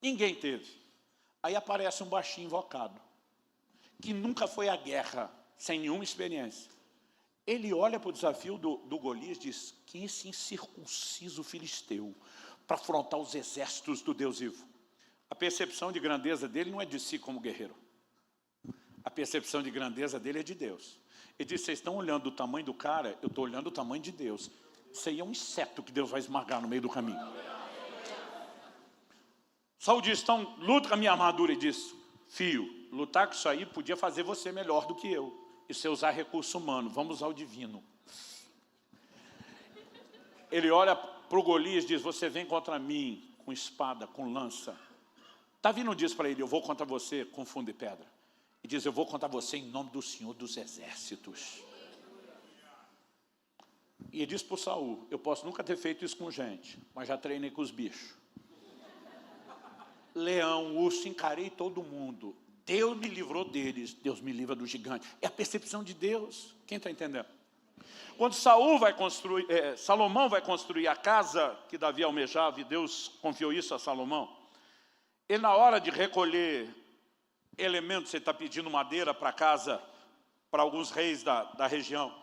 Ninguém teve. Aí aparece um baixinho invocado, que nunca foi à guerra, sem nenhuma experiência. Ele olha para o desafio do Golias e diz: que esse incircunciso filisteu para afrontar os exércitos do Deus vivo. A percepção de grandeza dele não é de si como guerreiro. A percepção de grandeza dele é de Deus. Ele diz: vocês estão olhando o tamanho do cara, eu estou olhando o tamanho de Deus. Isso aí é um inseto que Deus vai esmagar no meio do caminho. Saul diz: então, luta com a minha armadura. E diz: filho, lutar com isso aí podia fazer você melhor do que eu. E se usar recurso humano, vamos usar o divino. Ele olha para o Golias e diz: você vem contra mim com espada, com lança. Davi não diz para ele: eu vou contra você com fundo e pedra. Ele diz: eu vou contra você em nome do Senhor dos Exércitos. E ele diz para o Saul: eu posso nunca ter feito isso com gente, mas já treinei com os bichos. Leão, urso, encarei todo mundo. Deus me livrou deles, Deus me livra do gigante. É a percepção de Deus. Quem está entendendo? Quando Salomão vai construir a casa que Davi almejava, e Deus confiou isso a Salomão, ele, na hora de recolher elementos, ele está pedindo madeira para casa, para alguns reis da região.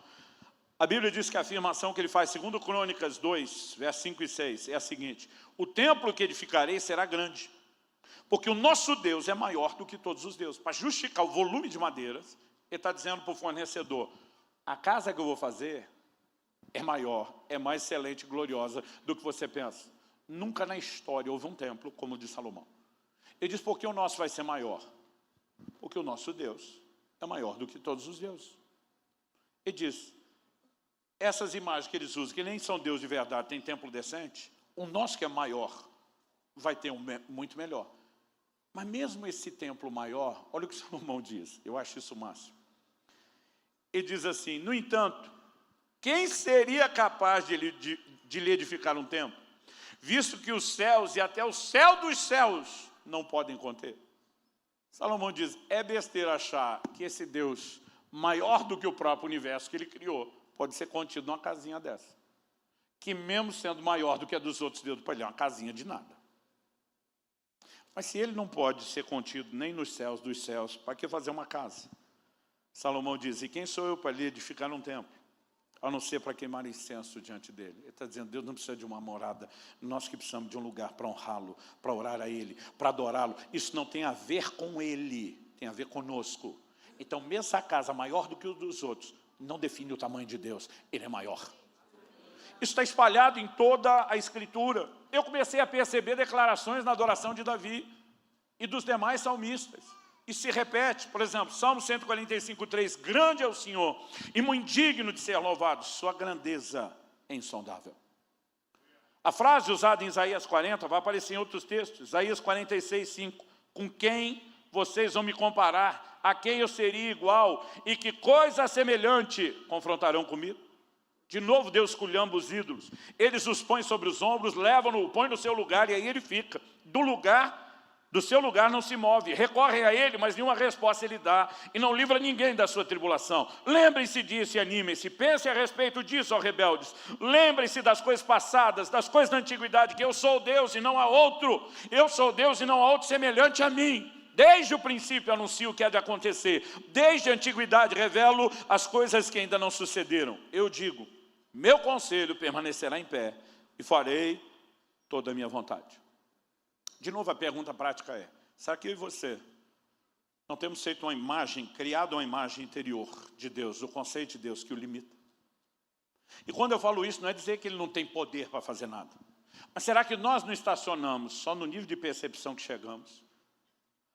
A Bíblia diz que a afirmação que ele faz, segundo Crônicas 2, versos 5 e 6, é a seguinte: o templo que edificarei será grande, porque o nosso Deus é maior do que todos os deuses. Para justificar o volume de madeiras, ele está dizendo para o fornecedor: a casa que eu vou fazer é maior, é mais excelente e gloriosa do que você pensa. Nunca na história houve um templo como o de Salomão. Ele diz: porque o nosso vai ser maior? Porque o nosso Deus é maior do que todos os deuses. Ele diz: essas imagens que eles usam, que nem são Deus de verdade, tem templo decente, o nosso que é maior vai ter muito melhor. Mas mesmo esse templo maior, olha o que Salomão diz, eu acho isso o máximo. Ele diz assim, no entanto, quem seria capaz de lhe edificar um templo, visto que os céus e até o céu dos céus não podem conter? Salomão diz, é besteira achar que esse Deus, maior do que o próprio universo que ele criou, pode ser contido numa casinha dessa. Que mesmo sendo maior do que a dos outros deuses, ele é uma casinha de nada. Mas se ele não pode ser contido nem nos céus dos céus, para que fazer uma casa? Salomão diz, e quem sou eu para lhe edificar um templo? A não ser para queimar incenso diante dele. Ele está dizendo, Deus não precisa de uma morada, nós que precisamos de um lugar para honrá-lo, para orar a ele, para adorá-lo. Isso não tem a ver com ele, tem a ver conosco. Então, mesmo essa casa maior do que o dos outros, não define o tamanho de Deus, ele é maior. Isso está espalhado em toda a Escritura. Eu comecei a perceber declarações na adoração de Davi e dos demais salmistas. E se repete, por exemplo, Salmo 145:3, grande é o Senhor e muito digno de ser louvado, sua grandeza é insondável. A frase usada em Isaías 40 vai aparecer em outros textos. Isaías 46:5, com quem vocês vão me comparar? A quem eu seria igual? E que coisa semelhante confrontarão comigo? De novo Deus culhamba os ídolos. Eles os põem sobre os ombros, levam-no, põem no seu lugar e aí ele fica. Do seu lugar não se move. Recorrem a ele, mas nenhuma resposta ele dá. E não livra ninguém da sua tribulação. Lembrem-se disso e animem-se. Pensem a respeito disso, ó rebeldes. Lembrem-se das coisas passadas, das coisas da antiguidade, que eu sou Deus e não há outro. Eu sou Deus e não há outro semelhante a mim. Desde o princípio anuncio o que há de acontecer. Desde a antiguidade revelo as coisas que ainda não sucederam. Eu digo, meu conselho permanecerá em pé e farei toda a minha vontade. De novo, a pergunta prática é, será que eu e você não temos feito uma imagem, criado uma imagem interior de Deus, do conceito de Deus que o limita? E quando eu falo isso, não é dizer que ele não tem poder para fazer nada. Mas será que nós não estacionamos só no nível de percepção que chegamos,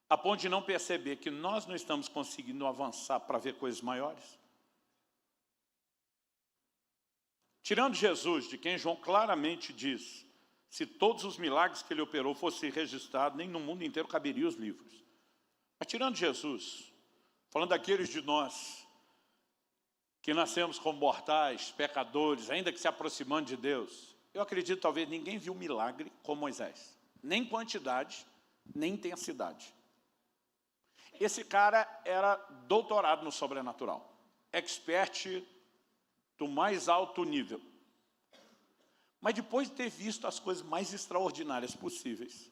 a ponto de não perceber que nós não estamos conseguindo avançar para ver coisas maiores? Tirando Jesus, de quem João claramente diz, se todos os milagres que ele operou fossem registrados, nem no mundo inteiro caberiam os livros. Mas tirando Jesus, falando daqueles de nós que nascemos como mortais, pecadores, ainda que se aproximando de Deus, eu acredito talvez ninguém viu milagre como Moisés. Nem quantidade, nem intensidade. Esse cara era doutorado no sobrenatural, expert do mais alto nível. Mas depois de ter visto as coisas mais extraordinárias possíveis,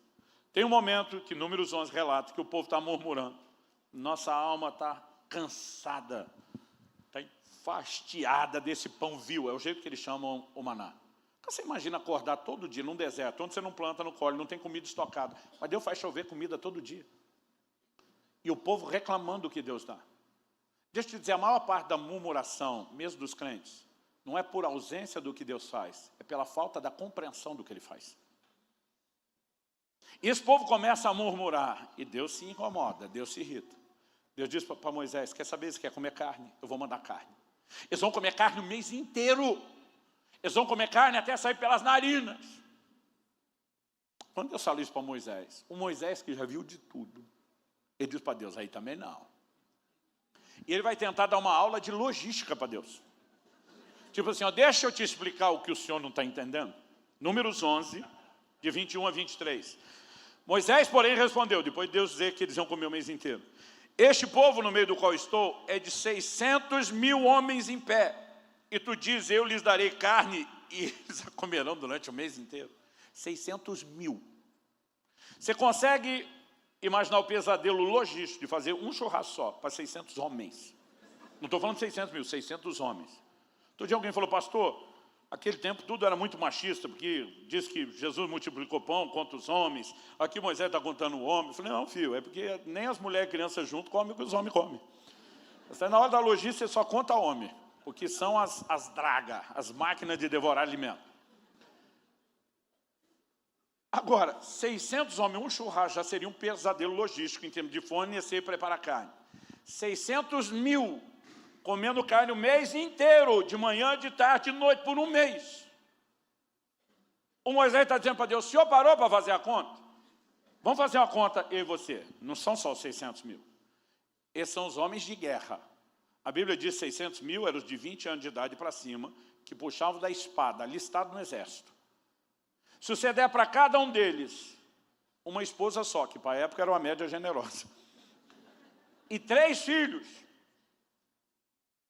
tem um momento que Números 11 relata que o povo está murmurando. Nossa alma está cansada, está enfastiada desse pão vil, é o jeito que eles chamam o maná. Você imagina acordar todo dia num deserto, onde você não planta, não colhe, não tem comida estocada, mas Deus faz chover comida todo dia. E o povo reclamando do que Deus dá. Deixa eu te dizer, a maior parte da murmuração, mesmo dos crentes, não é por ausência do que Deus faz, é pela falta da compreensão do que Ele faz. E esse povo começa a murmurar, e Deus se incomoda, Deus se irrita. Deus diz para Moisés, quer saber se quer comer carne? Eu vou mandar carne. Eles vão comer carne o mês inteiro. Eles vão comer carne até sair pelas narinas. Quando Deus fala isso para Moisés, o Moisés que já viu de tudo, ele diz para Deus, aí também não. E ele vai tentar dar uma aula de logística para Deus. Tipo assim, ó, deixa eu te explicar o que o senhor não está entendendo. Números 11, de 21 a 23. Moisés, porém, respondeu, depois de Deus dizer que eles iam comer o mês inteiro. Este povo no meio do qual estou é de 600 mil homens em pé. E tu diz, eu lhes darei carne e eles a comerão durante o mês inteiro. 600 mil. Você consegue imaginar o pesadelo logístico de fazer um churrasco só para 600 homens? Não estou falando de 600 mil, 600 homens. Outro dia alguém falou, pastor, aquele tempo tudo era muito machista, porque diz que Jesus multiplicou pão contra os homens, aqui Moisés está contando o homem. Eu falei, não, filho, é porque nem as mulheres e crianças juntos comem o que os homens comem. Na hora da logística você só conta homem, porque são as dragas, as máquinas de devorar alimento. Agora, 600 homens, um churrasco já seria um pesadelo logístico em termos de fome e preparar carne. 600 mil comendo carne o mês inteiro, de manhã, de tarde, de noite, por um mês. O Moisés está dizendo para Deus, o senhor parou para fazer a conta? Vamos fazer uma conta, eu e você. Não são só os 600 mil. Esses são os homens de guerra. A Bíblia diz 600 mil eram os de 20 anos de idade para cima, que puxavam da espada, alistado no exército. Se você der para cada um deles uma esposa só, que para a época era uma média generosa, e 3 filhos,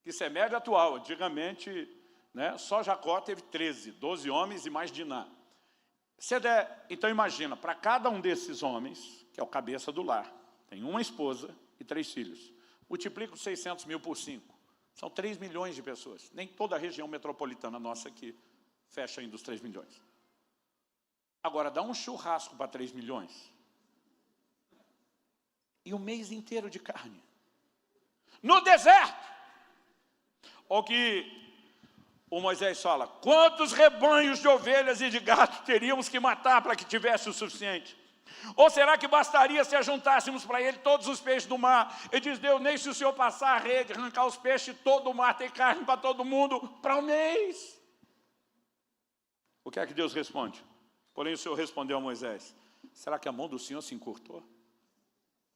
que isso é média atual, antigamente, né, só Jacó teve 13, 12 homens e mais Diná. Se der, então imagina, para cada um desses homens, que é o cabeça do lar, tem uma esposa e 3 filhos. Multiplica os 600 mil por 5. São 3 milhões de pessoas. Nem toda a região metropolitana nossa aqui fecha ainda os 3 milhões. Agora, dá um churrasco para 3 milhões. E um mês inteiro de carne. No deserto. O que o Moisés fala, quantos rebanhos de ovelhas e de gatos teríamos que matar para que tivesse o suficiente? Ou será que bastaria se ajuntássemos para ele todos os peixes do mar? Ele diz, Deus, nem se o Senhor passar a rede, arrancar os peixes, todo o mar tem carne para todo mundo, para um mês. O que é que Deus responde? Porém o Senhor respondeu a Moisés, será que a mão do Senhor se encurtou?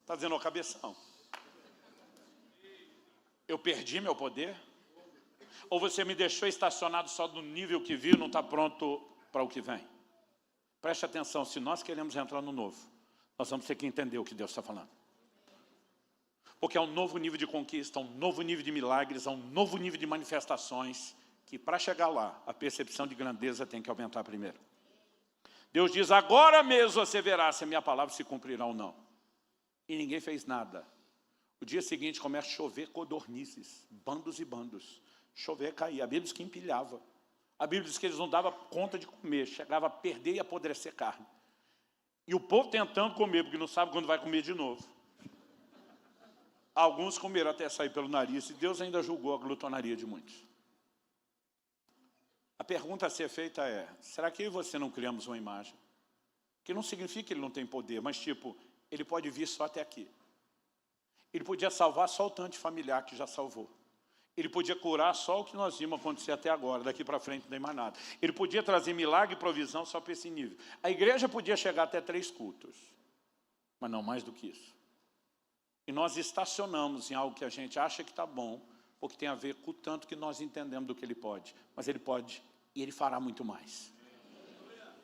Está dizendo, ó cabeção, eu perdi meu poder? Ou você me deixou estacionado só no nível que viu, não está pronto para o que vem? Preste atenção, se nós queremos entrar no novo, nós vamos ter que entender o que Deus está falando. Porque há um novo nível de conquista, há um novo nível de milagres, há um novo nível de manifestações, que para chegar lá, a percepção de grandeza tem que aumentar primeiro. Deus diz, agora mesmo você verá se a minha palavra se cumprirá ou não. E ninguém fez nada. O dia seguinte começa a chover codornizes, bandos e bandos. Chover, cair. A Bíblia diz que empilhava. A Bíblia diz que eles não davam conta de comer, chegava a perder e apodrecer carne. E o povo tentando comer, porque não sabe quando vai comer de novo. Alguns comeram até sair pelo nariz, e Deus ainda julgou a glutonaria de muitos. A pergunta a ser feita é, será que eu e você não criamos uma imagem? Que não significa que ele não tem poder, mas tipo, ele pode vir só até aqui. Ele podia salvar só o tanto de familiar que já salvou. Ele podia curar só o que nós vimos acontecer até agora, daqui para frente não tem mais nada. Ele podia trazer milagre e provisão só para esse nível. A igreja podia chegar até 3 cultos, mas não mais do que isso. E nós estacionamos em algo que a gente acha que está bom, porque tem a ver com o tanto que nós entendemos do que ele pode. Mas ele pode e ele fará muito mais.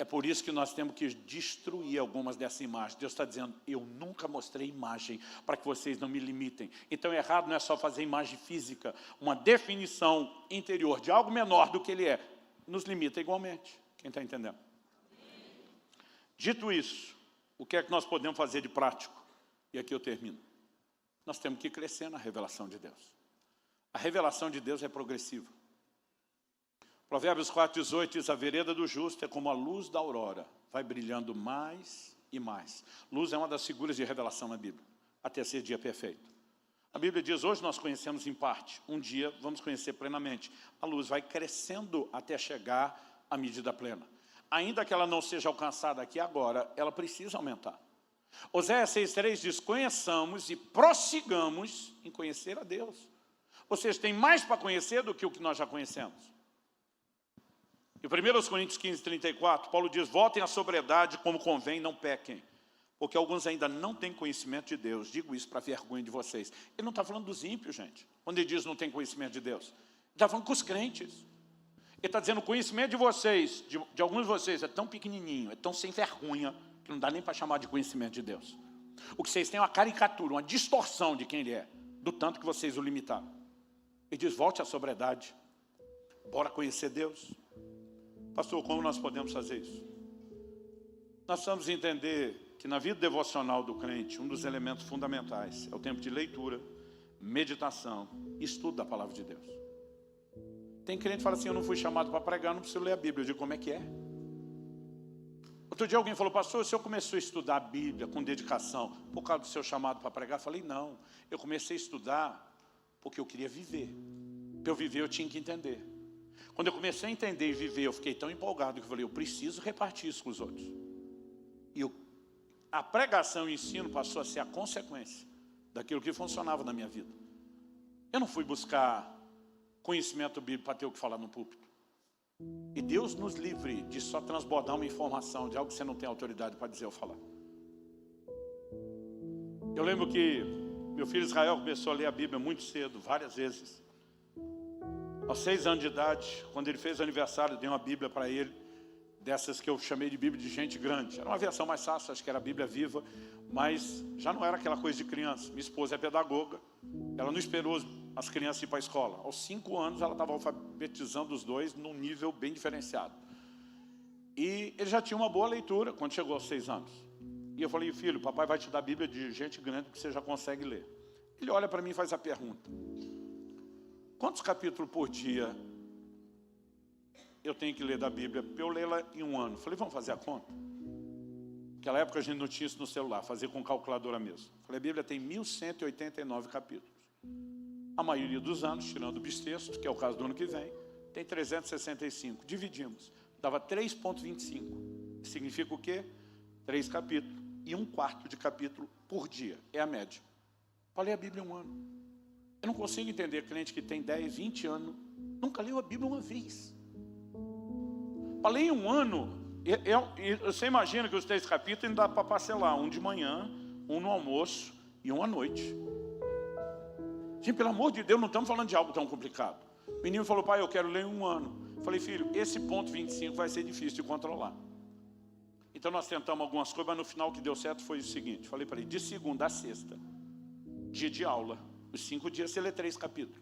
É por isso que nós temos que destruir algumas dessas imagens. Deus está dizendo, eu nunca mostrei imagem para que vocês não me limitem. Então, errado não é só fazer imagem física. Uma definição interior de algo menor do que ele é, nos limita igualmente. Quem está entendendo? Dito isso, o que é que nós podemos fazer de prático? E aqui eu termino. Nós temos que crescer na revelação de Deus. A revelação de Deus é progressiva. Provérbios 4,18 diz, a vereda do justo é como a luz da aurora, vai brilhando mais e mais. Luz é uma das figuras de revelação na Bíblia, até ser dia perfeito. A Bíblia diz, hoje nós conhecemos em parte, um dia vamos conhecer plenamente. A luz vai crescendo até chegar à medida plena. Ainda que ela não seja alcançada aqui agora, ela precisa aumentar. Oséias 6,3 diz, conheçamos e prossigamos em conhecer a Deus. Vocês têm mais para conhecer do que o que nós já conhecemos. Em 1 Coríntios 15:34, Paulo diz, voltem à sobriedade como convém, não pequem. Porque alguns ainda não têm conhecimento de Deus. Digo isso para vergonha de vocês. Ele não está falando dos ímpios, gente. Quando ele diz não tem conhecimento de Deus. Ele está falando com os crentes. Ele está dizendo, o conhecimento de vocês, de alguns de vocês, é tão pequenininho, é tão sem vergonha, que não dá nem para chamar de conhecimento de Deus. O que vocês têm é uma caricatura, uma distorção de quem ele é, do tanto que vocês o limitaram. Ele diz, volte à sobriedade. Bora conhecer Deus. Pastor, como nós podemos fazer isso? Nós precisamos entender que na vida devocional do crente, um dos elementos fundamentais é o tempo de leitura, meditação e estudo da palavra de Deus. Tem crente que fala assim, eu não fui chamado para pregar, não preciso ler a Bíblia. Eu digo, como é que é? Outro dia alguém falou, pastor, o senhor começou a estudar a Bíblia com dedicação por causa do seu chamado para pregar? Eu falei, não, eu comecei a estudar porque eu queria viver. Para eu viver eu tinha que entender. Quando eu comecei a entender e viver, eu fiquei tão empolgado que eu falei, eu preciso repartir isso com os outros. E a pregação e o ensino passou a ser a consequência daquilo que funcionava na minha vida. Eu não fui buscar conhecimento bíblico para ter o que falar no púlpito. E Deus nos livre de só transbordar uma informação de algo que você não tem autoridade para dizer ou falar. Eu lembro que meu filho Israel começou a ler a Bíblia muito cedo, várias vezes. Aos 6 anos de idade, quando ele fez aniversário, eu dei uma Bíblia para ele, dessas que eu chamei de Bíblia de gente grande. Era uma versão mais fácil, acho que era a Bíblia viva, mas já não era aquela coisa de criança. Minha esposa é pedagoga, ela não esperou as crianças ir para a escola. Aos 5 anos, ela estava alfabetizando os dois num nível bem diferenciado. E ele já tinha uma boa leitura quando chegou aos 6 anos. E eu falei, filho, papai vai te dar a Bíblia de gente grande que você já consegue ler. Ele olha para mim e faz a pergunta: quantos capítulos por dia eu tenho que ler da Bíblia para eu lê-la em um ano? Falei, vamos fazer a conta? Naquela época a gente não tinha isso no celular, fazia com calculadora mesmo. Falei, a Bíblia tem 1189 capítulos. A maioria dos anos, tirando o bissexto, que é o caso do ano que vem, tem 365. Dividimos, dava 3,25. Significa o quê? 3 capítulos e 1/4 de capítulo por dia. É a média. Falei a Bíblia em um ano. Eu não consigo entender crente que tem 10, 20 anos, nunca leu a Bíblia uma vez. Falei em um ano, você imagina que os 3 capítulos ainda dá para parcelar, um de manhã, um no almoço e um à noite. Gente, pelo amor de Deus, não estamos falando de algo tão complicado. O menino falou, pai, eu quero ler em um ano. Falei, filho, esse ponto 25 vai ser difícil de controlar. Então nós tentamos algumas coisas, mas no final o que deu certo foi o seguinte. Falei para ele, de segunda a sexta, dia de aula, os 5 dias você lê 3 capítulos.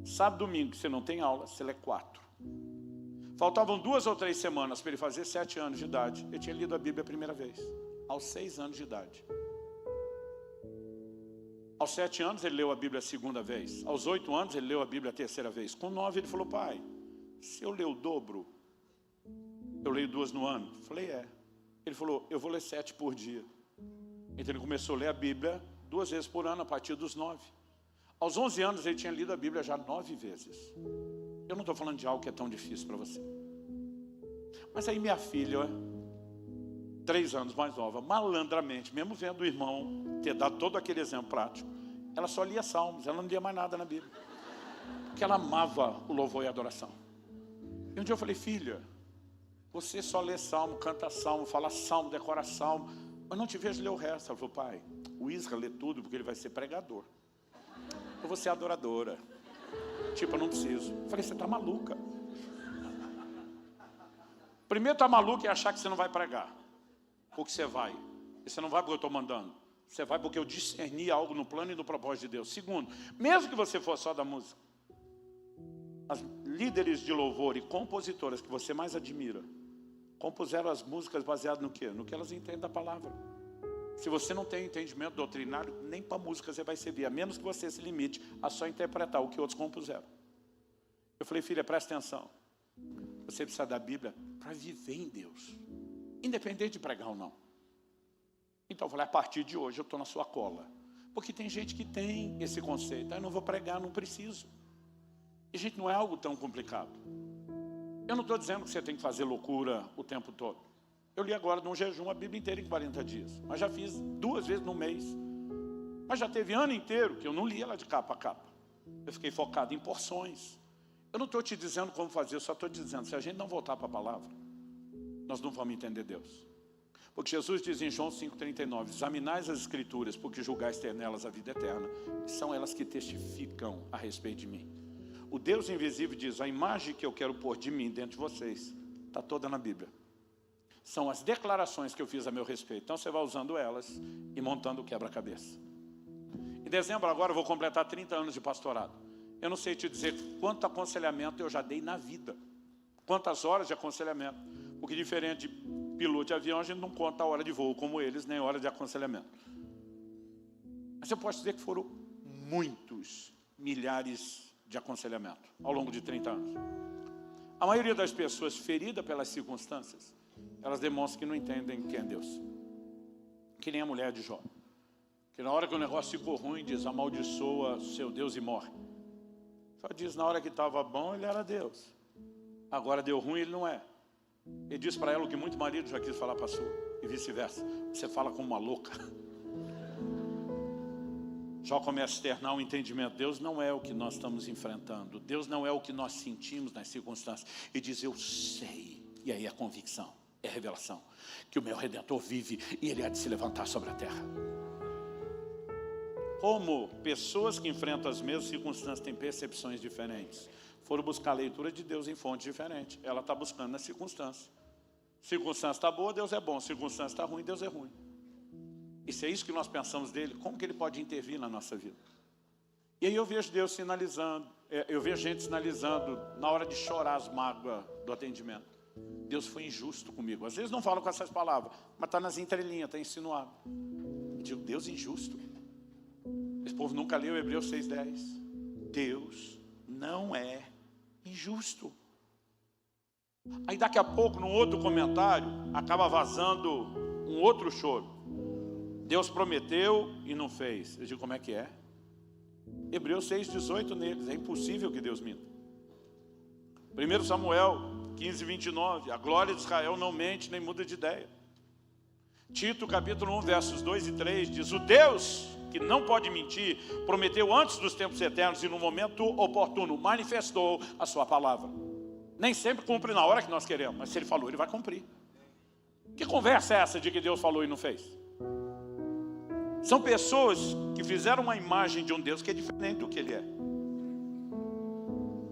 Sábado, domingo, você não tem aula, você lê 4. Faltavam 2 ou 3 semanas para ele fazer 7 anos de idade. Eu tinha lido a Bíblia a primeira vez, aos 6 anos de idade. Aos 7 anos ele leu a Bíblia a segunda vez. Aos 8 anos ele leu a Bíblia a terceira vez. Com 9 ele falou, pai, se eu ler o dobro, eu leio 2 no ano? Falei, é. Ele falou, eu vou ler 7 por dia. Então ele começou a ler a Bíblia 2 vezes por ano, a partir dos 9. Aos 11 anos ele tinha lido a Bíblia já 9 vezes. Eu não estou falando de algo que é tão difícil para você. Mas aí minha filha, 3 anos mais nova, malandramente, mesmo vendo o irmão ter dado todo aquele exemplo prático, ela só lia salmos, ela não lia mais nada na Bíblia. Porque ela amava o louvor e a adoração. E um dia eu falei, filha, você só lê salmo, canta salmo, fala salmo, decora salmo, eu não te vejo ler o resto. Ela falou, pai, o Isra lê tudo porque ele vai ser pregador. Eu vou ser adoradora. Tipo, eu não preciso. Eu falei, você está maluca. Primeiro está maluca e achar que você não vai pregar. Porque você vai. E você não vai porque eu estou mandando. Você vai porque eu discerni algo no plano e no propósito de Deus. Segundo, mesmo que você for só da música, as líderes de louvor e compositoras que você mais admira, compuseram as músicas baseadas no quê? No que elas entendem da palavra. Se você não tem entendimento doutrinário, nem para música você vai servir, a menos que você se limite a só interpretar o que outros compuseram. Eu falei, filha, presta atenção. Você precisa da Bíblia para viver em Deus, independente de pregar ou não. Então eu falei, a partir de hoje eu estou na sua cola. Porque tem gente que tem esse conceito, eu não vou pregar, não preciso. E gente, não é algo tão complicado. Eu não estou dizendo que você tem que fazer loucura o tempo todo. Eu li agora num jejum a Bíblia inteira em 40 dias. Mas já fiz 2 vezes no mês. Mas já teve ano inteiro que eu não li ela de capa a capa. Eu fiquei focado em porções. Eu não estou te dizendo como fazer, eu só estou te dizendo, se a gente não voltar para a palavra, nós não vamos entender Deus. Porque Jesus diz em João 5,39, examinais as Escrituras, porque julgais ter nelas a vida eterna. E são elas que testificam a respeito de mim. O Deus invisível diz, a imagem que eu quero pôr de mim dentro de vocês, está toda na Bíblia. São as declarações que eu fiz a meu respeito. Então você vai usando elas e montando o quebra-cabeça. Em dezembro agora eu vou completar 30 anos de pastorado. Eu não sei te dizer quanto aconselhamento eu já dei na vida. Quantas horas de aconselhamento. Porque diferente de piloto de avião, a gente não conta a hora de voo como eles, nem a hora de aconselhamento. Mas eu posso dizer que foram muitos milhares de aconselhamento ao longo de 30 anos. A maioria das pessoas ferida pelas circunstâncias, elas demonstram que não entendem quem é Deus. Que nem a mulher de Jó. Que na hora que o negócio ficou ruim, diz, amaldiçoa seu Deus e morre. Só diz, na hora que estava bom, ele era Deus. Agora deu ruim, ele não é. Ele diz para ela o que muito marido já quis falar para a sua. E vice-versa. Você fala como uma louca. Jó começa a externar um entendimento. Deus não é o que nós estamos enfrentando. Deus não é o que nós sentimos nas circunstâncias. E diz, eu sei. E aí a convicção, é a revelação. Que o meu Redentor vive e Ele há de se levantar sobre a terra. Como pessoas que enfrentam as mesmas circunstâncias têm percepções diferentes. Foram buscar a leitura de Deus em fontes diferentes. Ela está buscando na circunstância. Circunstância está boa, Deus é bom. Circunstância está ruim, Deus é ruim. E se é isso que nós pensamos dele, como que ele pode intervir na nossa vida? E aí eu vejo Deus sinalizando, eu vejo gente sinalizando na hora de chorar as mágoas do atendimento. Deus foi injusto comigo. Às vezes não falo com essas palavras, mas está nas entrelinhas, está insinuado. Eu digo, Deus injusto? Esse povo nunca leu Hebreus 6:10. Deus não é injusto. Aí daqui a pouco, num outro comentário, acaba vazando um outro choro. Deus prometeu e não fez. Eu digo, como é que é? Hebreus 6:18 neles. É impossível que Deus minta. 1 Samuel 15:29. A glória de Israel não mente nem muda de ideia. Tito capítulo 1, versos 2 e 3 diz, o Deus que não pode mentir, prometeu antes dos tempos eternos e no momento oportuno manifestou a sua palavra. Nem sempre cumpre na hora que nós queremos, mas se Ele falou, Ele vai cumprir. Que conversa é essa de que Deus falou e não fez? São pessoas que fizeram uma imagem de um Deus que é diferente do que Ele é.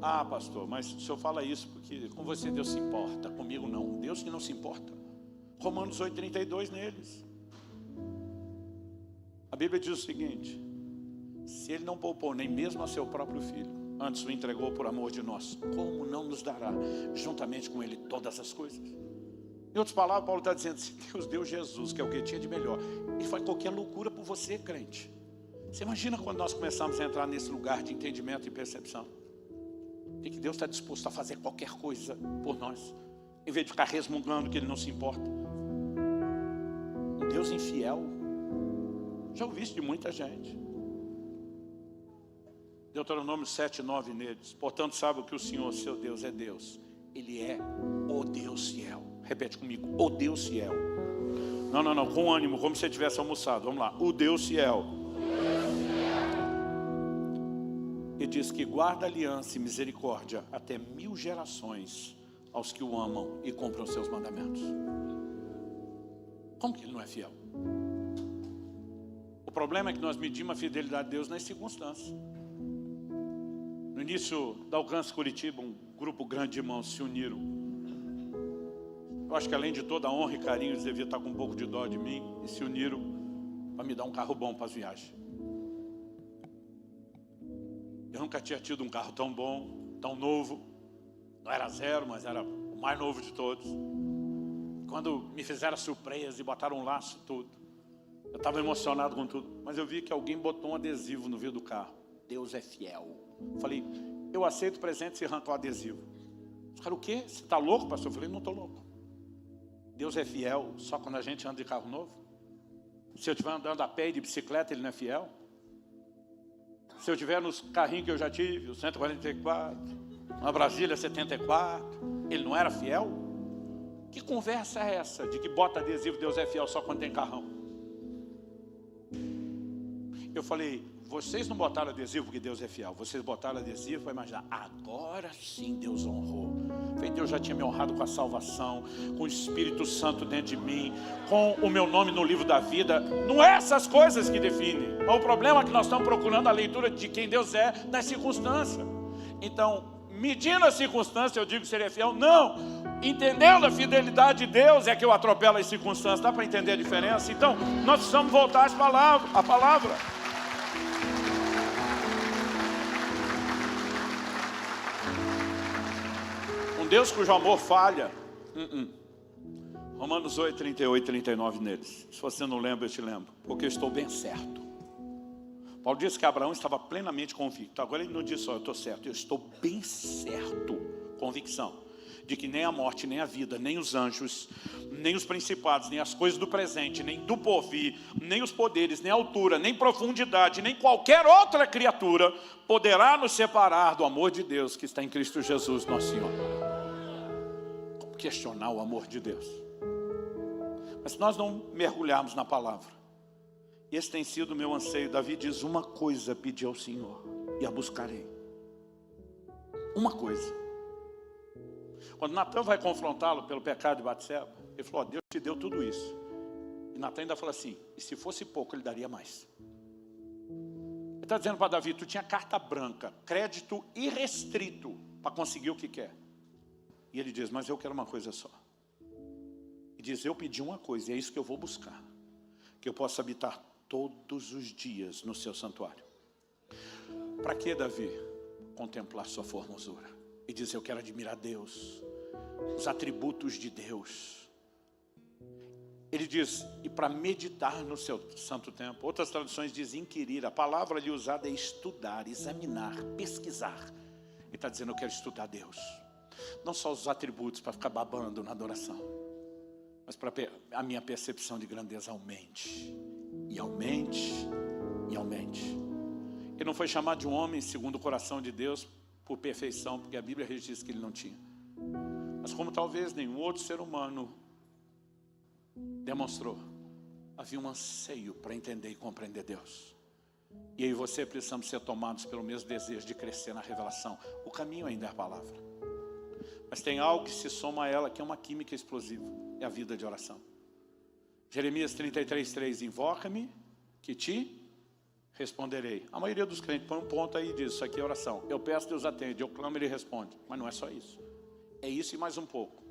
Ah, pastor, mas o senhor fala isso porque com você Deus se importa, comigo não. Deus que não se importa. Romanos 8:32 neles. A Bíblia diz o seguinte, se Ele não poupou nem mesmo a seu próprio Filho, antes o entregou por amor de nós, como não nos dará juntamente com Ele todas as coisas? Em outras palavras, Paulo está dizendo, se Deus deu Jesus, que é o que tinha de melhor, Ele faz qualquer loucura por você, crente. Você imagina quando nós começamos a entrar nesse lugar de entendimento e percepção? E que Deus está disposto a fazer qualquer coisa por nós, em vez de ficar resmungando que Ele não se importa. Um Deus infiel. Já ouvi isso de muita gente. Deuteronômio 7:9 neles. Portanto, sabe que o Senhor, seu Deus, é Deus. Ele é o Deus fiel. Repete comigo, o Deus fiel. Não, com ânimo, como se você tivesse almoçado. Vamos lá, o Deus fiel. E diz que guarda aliança e misericórdia até 1000 gerações aos que o amam e cumprem os seus mandamentos. Como que Ele não é fiel? O problema é que nós medimos a fidelidade de Deus nas circunstâncias. No início da Alcance Curitiba, um grupo grande de irmãos se uniram. Eu acho que além de toda a honra e carinho, eles deviam estar com um pouco de dó de mim e se uniram para me dar um carro bom para as viagens. Eu nunca tinha tido um carro tão bom, tão novo. Não era zero, mas era o mais novo de todos. Quando me fizeram a surpresa e botaram um laço e tudo, eu estava emocionado com tudo. Mas eu vi que alguém botou um adesivo no vidro do carro. Deus é fiel. Falei, eu aceito o presente se arrancar o adesivo. Os caras, o quê? Você está louco, pastor? Eu falei, não estou louco. Deus é fiel só quando a gente anda de carro novo? Se eu estiver andando a pé e de bicicleta, Ele não é fiel? Se eu estiver nos carrinhos que eu já tive, o 144, uma Brasília 74, Ele não era fiel? Que conversa é essa de que bota adesivo Deus é fiel só quando tem carrão? Eu falei, vocês não botaram adesivo porque Deus é fiel. Vocês botaram adesivo para imaginar, agora sim Deus honrou. Deus já tinha me honrado com a salvação, com o Espírito Santo dentro de mim, com o meu nome no livro da vida. Não é essas coisas que definem. Mas o problema é que nós estamos procurando a leitura de quem Deus é nas circunstâncias. Então, medindo a circunstância, eu digo que seria fiel? Não. Entendendo a fidelidade de Deus é que eu atropelo as circunstâncias. Dá para entender a diferença? Então, nós precisamos voltar às palavras, à palavra. Deus cujo amor falha. Romanos 8, 38 e 39 neles. Se você não lembra, eu te lembro. Porque eu estou bem certo. Paulo disse que Abraão estava plenamente convicto. Agora ele não disse só, eu estou certo. Eu estou bem certo. Convicção. De que nem a morte, nem a vida, nem os anjos, nem os principados, nem as coisas do presente, nem do porvir, nem os poderes, nem a altura, nem profundidade, nem qualquer outra criatura poderá nos separar do amor de Deus que está em Cristo Jesus, nosso Senhor. Questionar o amor de Deus. Mas se nós não mergulharmos na palavra Esse tem sido o meu anseio. Davi diz, uma coisa pedi ao Senhor e a buscarei. Uma coisa. Quando Natan vai confrontá-lo pelo pecado de Batseba, ele falou, Deus te deu tudo isso. E Natan ainda falou assim, e se fosse pouco, ele daria mais. Ele está dizendo para Davi, tu tinha carta branca, crédito irrestrito para conseguir o que quer. E ele diz, mas eu quero uma coisa só. E diz, eu pedi uma coisa, e é isso que eu vou buscar. Que eu possa habitar todos os dias no seu santuário. Para que, Davi? Contemplar sua formosura. E diz, eu quero admirar Deus, os atributos de Deus. Ele diz, e para meditar no seu santo templo. Outras traduções dizem inquirir. A palavra ali usada é estudar, examinar, pesquisar. Ele está dizendo, eu quero estudar Deus. Não só os atributos para ficar babando na adoração, mas para a minha percepção de grandeza aumente. E aumente, e aumente. Ele não foi chamado de um homem segundo o coração de Deus por perfeição, porque a Bíblia registra que ele não tinha. Mas como talvez nenhum outro ser humano demonstrou, havia um anseio para entender e compreender Deus. E eu e você precisamos ser tomados pelo mesmo desejo de crescer na revelação. O caminho ainda é a palavra. Mas tem algo que se soma a ela, que é uma química explosiva. É a vida de oração. Jeremias 33:3, invoca-me, que te responderei. A maioria dos crentes põe um ponto aí e diz, isso aqui é oração. Eu peço, Deus atende, eu clamo, Ele responde. Mas não é só isso. É isso e mais um pouco.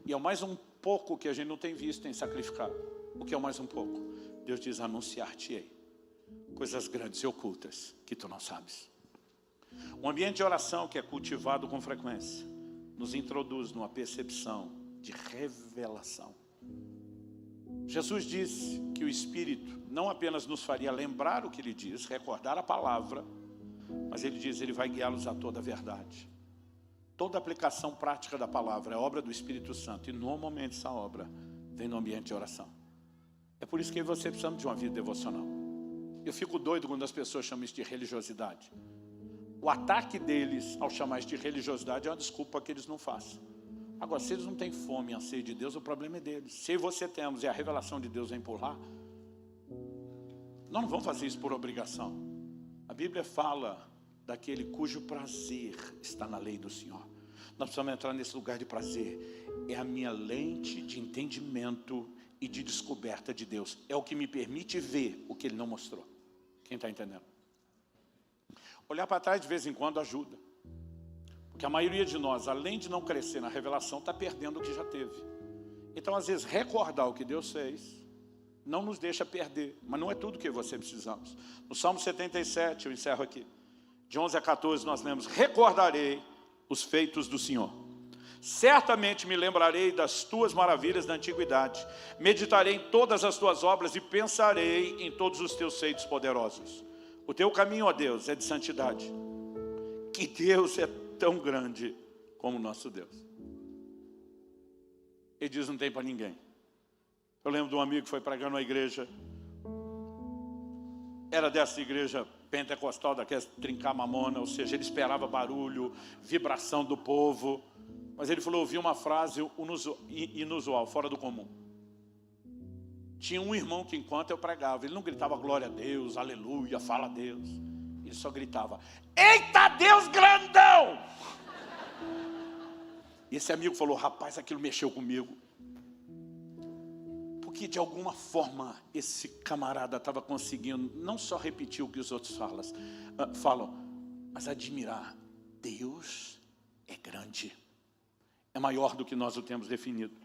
E é o mais um pouco que a gente não tem visto em sacrificar. O que é o mais um pouco? Deus diz, anunciar-te-ei coisas grandes e ocultas que tu não sabes. Um ambiente de oração que é cultivado com frequência nos introduz numa percepção de revelação. Jesus disse que o Espírito não apenas nos faria lembrar o que Ele diz, recordar a palavra, mas Ele diz, Ele vai guiá-los a toda a verdade. Toda aplicação prática da palavra é obra do Espírito Santo, e normalmente essa obra vem no ambiente de oração. É por isso que você precisa de uma vida devocional. Eu fico doido quando as pessoas chamam isso de religiosidade. O ataque deles ao chamar isso de religiosidade é uma desculpa que eles não façam. Agora, se eles não têm fome e anseio de Deus, o problema é deles. Se você temos e a revelação de Deus vem por lá, nós não vamos fazer isso por obrigação. A Bíblia fala daquele cujo prazer está na lei do Senhor. Nós precisamos entrar nesse lugar de prazer. É a minha lente de entendimento e de descoberta de Deus. É o que me permite ver o que Ele não mostrou. Quem está entendendo? Olhar para trás de vez em quando ajuda. Porque a maioria de nós, além de não crescer na revelação, está perdendo o que já teve. Então, às vezes, recordar o que Deus fez não nos deixa perder. Mas não é tudo que você precisamos. No Salmo 77, eu encerro aqui. De 11 a 14, nós lemos, recordarei os feitos do Senhor. Certamente me lembrarei das tuas maravilhas da antiguidade. Meditarei em todas as tuas obras e pensarei em todos os teus feitos poderosos. O teu caminho, ó Deus, é de santidade. Que Deus é tão grande como o nosso Deus. Ele diz, não tem para ninguém. Eu lembro de um amigo que foi pregar numa igreja. Era dessa igreja pentecostal, daquela trincar mamona, ou seja, ele esperava barulho, vibração do povo. Mas ele falou, ouvi uma frase inusual, fora do comum. Tinha um irmão que enquanto eu pregava, ele não gritava glória a Deus, aleluia, fala a Deus. Ele só gritava, eita Deus grandão! E esse amigo falou, rapaz, aquilo mexeu comigo. Porque de alguma forma esse camarada estava conseguindo não só repetir o que os outros falam, mas admirar. Deus é grande. É maior do que nós o temos definido.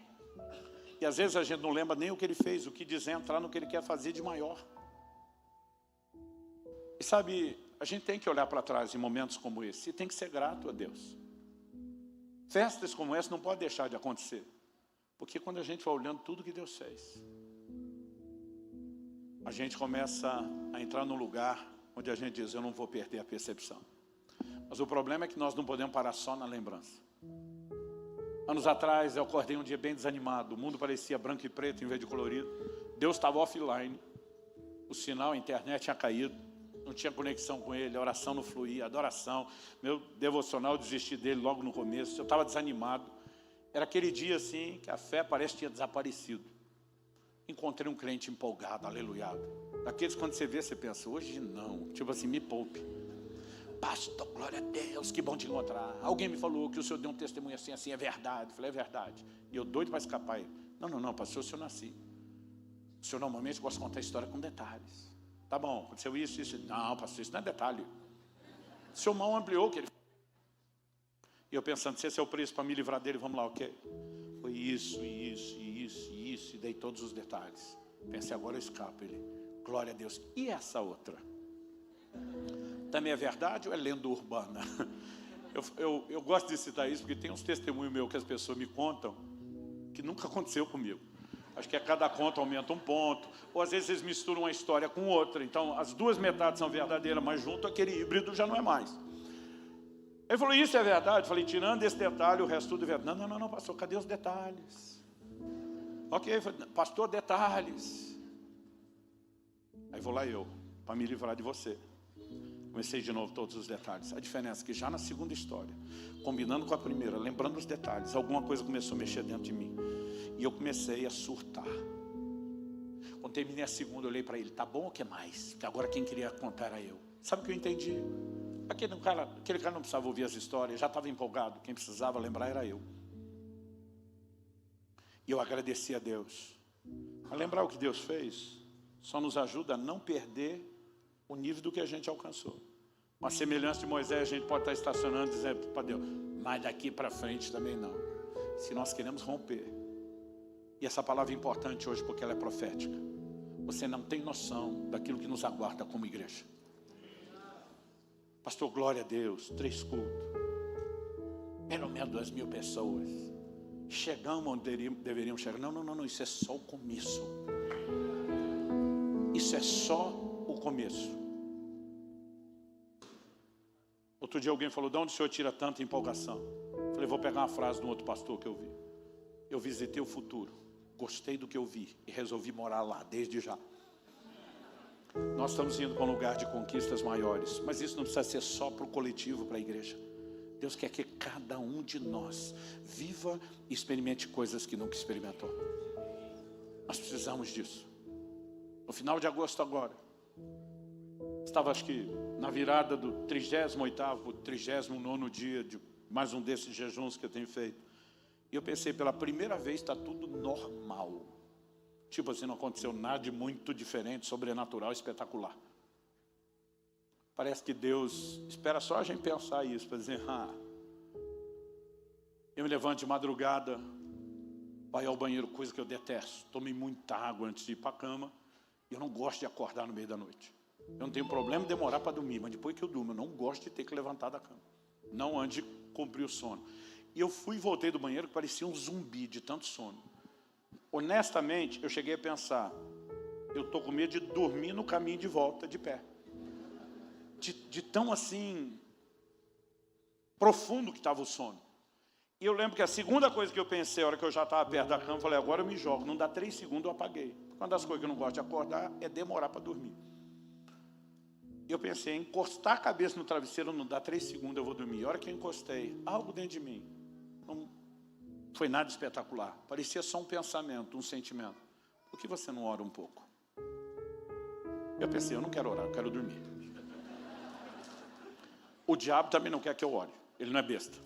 E às vezes a gente não lembra nem o que Ele fez, o que dizer, entrar no que Ele quer fazer de maior. E sabe, a gente tem que olhar para trás em momentos como esse e tem que ser grato a Deus. Festas como essa não podem deixar de acontecer. Porque quando a gente vai olhando tudo que Deus fez, a gente começa a entrar num lugar onde a gente diz, eu não vou perder a percepção. Mas o problema é que nós não podemos parar só na lembrança. Anos atrás eu acordei um dia bem desanimado, o mundo parecia branco e preto em vez de colorido. Deus estava offline, o sinal, a internet tinha caído, não tinha conexão com Ele, a oração não fluía, a adoração, meu devocional, eu desisti dele logo no começo, eu estava desanimado. Era aquele dia assim que a fé parece que tinha desaparecido. Encontrei um crente empolgado, aleluiado. Daqueles quando você vê, você pensa, hoje não. Tipo assim, me poupe. Pastor, glória a Deus, que bom te encontrar. Alguém me falou que o senhor deu um testemunho assim, assim, é verdade. Eu falei, é verdade. E eu doido para escapar. Não, pastor, o senhor nasci. O senhor normalmente gosta de contar a história com detalhes. Tá bom, aconteceu isso. Não, pastor, isso não é detalhe. O senhor mal ampliou o que ele falou. E eu pensando, se esse é o preço para me livrar dele, vamos lá, ok? Foi isso. E dei todos os detalhes. Pensei, agora eu escapo. Ele, glória a Deus. E essa outra? Também é verdade ou é lenda urbana? Eu gosto de citar isso porque tem uns testemunhos meus que as pessoas me contam que nunca aconteceu comigo. Acho que a cada conta aumenta um ponto, ou às vezes eles misturam uma história com outra. Então as duas metades são verdadeiras, mas junto aquele híbrido já não é mais. Ele falou, isso é verdade? Eu falei, tirando esse detalhe, o resto tudo é verdade. Não, pastor, cadê os detalhes? Ok, pastor, detalhes. Aí vou lá eu, para me livrar de você. Comecei de novo todos os detalhes. A diferença é que já na segunda história, combinando com a primeira, lembrando os detalhes, alguma coisa começou a mexer dentro de mim. E eu comecei a surtar. Quando terminei a segunda, eu olhei para ele, tá bom ou quer mais? Porque agora quem queria contar era eu. Sabe o que eu entendi? Aquele cara não precisava ouvir as histórias, já estava empolgado. Quem precisava lembrar era eu. E eu agradeci a Deus. A lembrar o que Deus fez, só nos ajuda a não perder o nível do que a gente alcançou. Uma semelhança de Moisés, a gente pode estar estacionando e dizendo para Deus, mas daqui para frente também não. Se nós queremos romper, e essa palavra é importante hoje porque ela é profética, você não tem noção daquilo que nos aguarda como igreja. Pastor, glória a Deus, 3 cultos, pelo menos 2.000 pessoas, chegamos onde deveríamos chegar. Não, isso é só o começo. Isso é só o começo. Outro dia alguém falou, de onde o senhor tira tanta empolgação? Eu falei, vou pegar uma frase de um outro pastor que eu vi. Eu visitei o futuro, gostei do que eu vi e resolvi morar lá desde já. Nós estamos indo para um lugar de conquistas maiores, mas isso não precisa ser só para o coletivo, para a igreja. Deus quer que cada um de nós viva e experimente coisas que nunca experimentou. Nós precisamos disso. No final de agosto agora, estava acho que na virada do 38º para o 39º dia de mais um desses jejuns que eu tenho feito. E eu pensei, pela primeira vez está tudo normal. Tipo assim, não aconteceu nada de muito diferente, sobrenatural, espetacular. Parece que Deus espera só a gente pensar isso, para dizer, eu me levanto de madrugada, vai ao banheiro, coisa que eu detesto. Tomei muita água antes de ir para a cama. E eu não gosto de acordar no meio da noite. Eu não tenho problema em demorar para dormir, mas depois que eu durmo, eu não gosto de ter que levantar da cama. Não antes de cumprir o sono. E eu fui e voltei do banheiro que parecia um zumbi de tanto sono. Honestamente, eu cheguei a pensar, eu estou com medo de dormir no caminho de volta de pé. De tão assim, profundo que estava o sono. E eu lembro que a segunda coisa que eu pensei, a hora que eu já estava perto da cama, eu falei, agora eu me jogo. Não dá 3 segundos, eu apaguei. Uma das coisas que eu não gosto de acordar é demorar para dormir. Eu pensei, encostar a cabeça no travesseiro não dá 3 segundos, eu vou dormir. A hora que eu encostei, algo dentro de mim, não foi nada espetacular. Parecia só um pensamento, um sentimento. Por que você não ora um pouco? Eu pensei, eu não quero orar, eu quero dormir. O diabo também não quer que eu ore, ele não é besta.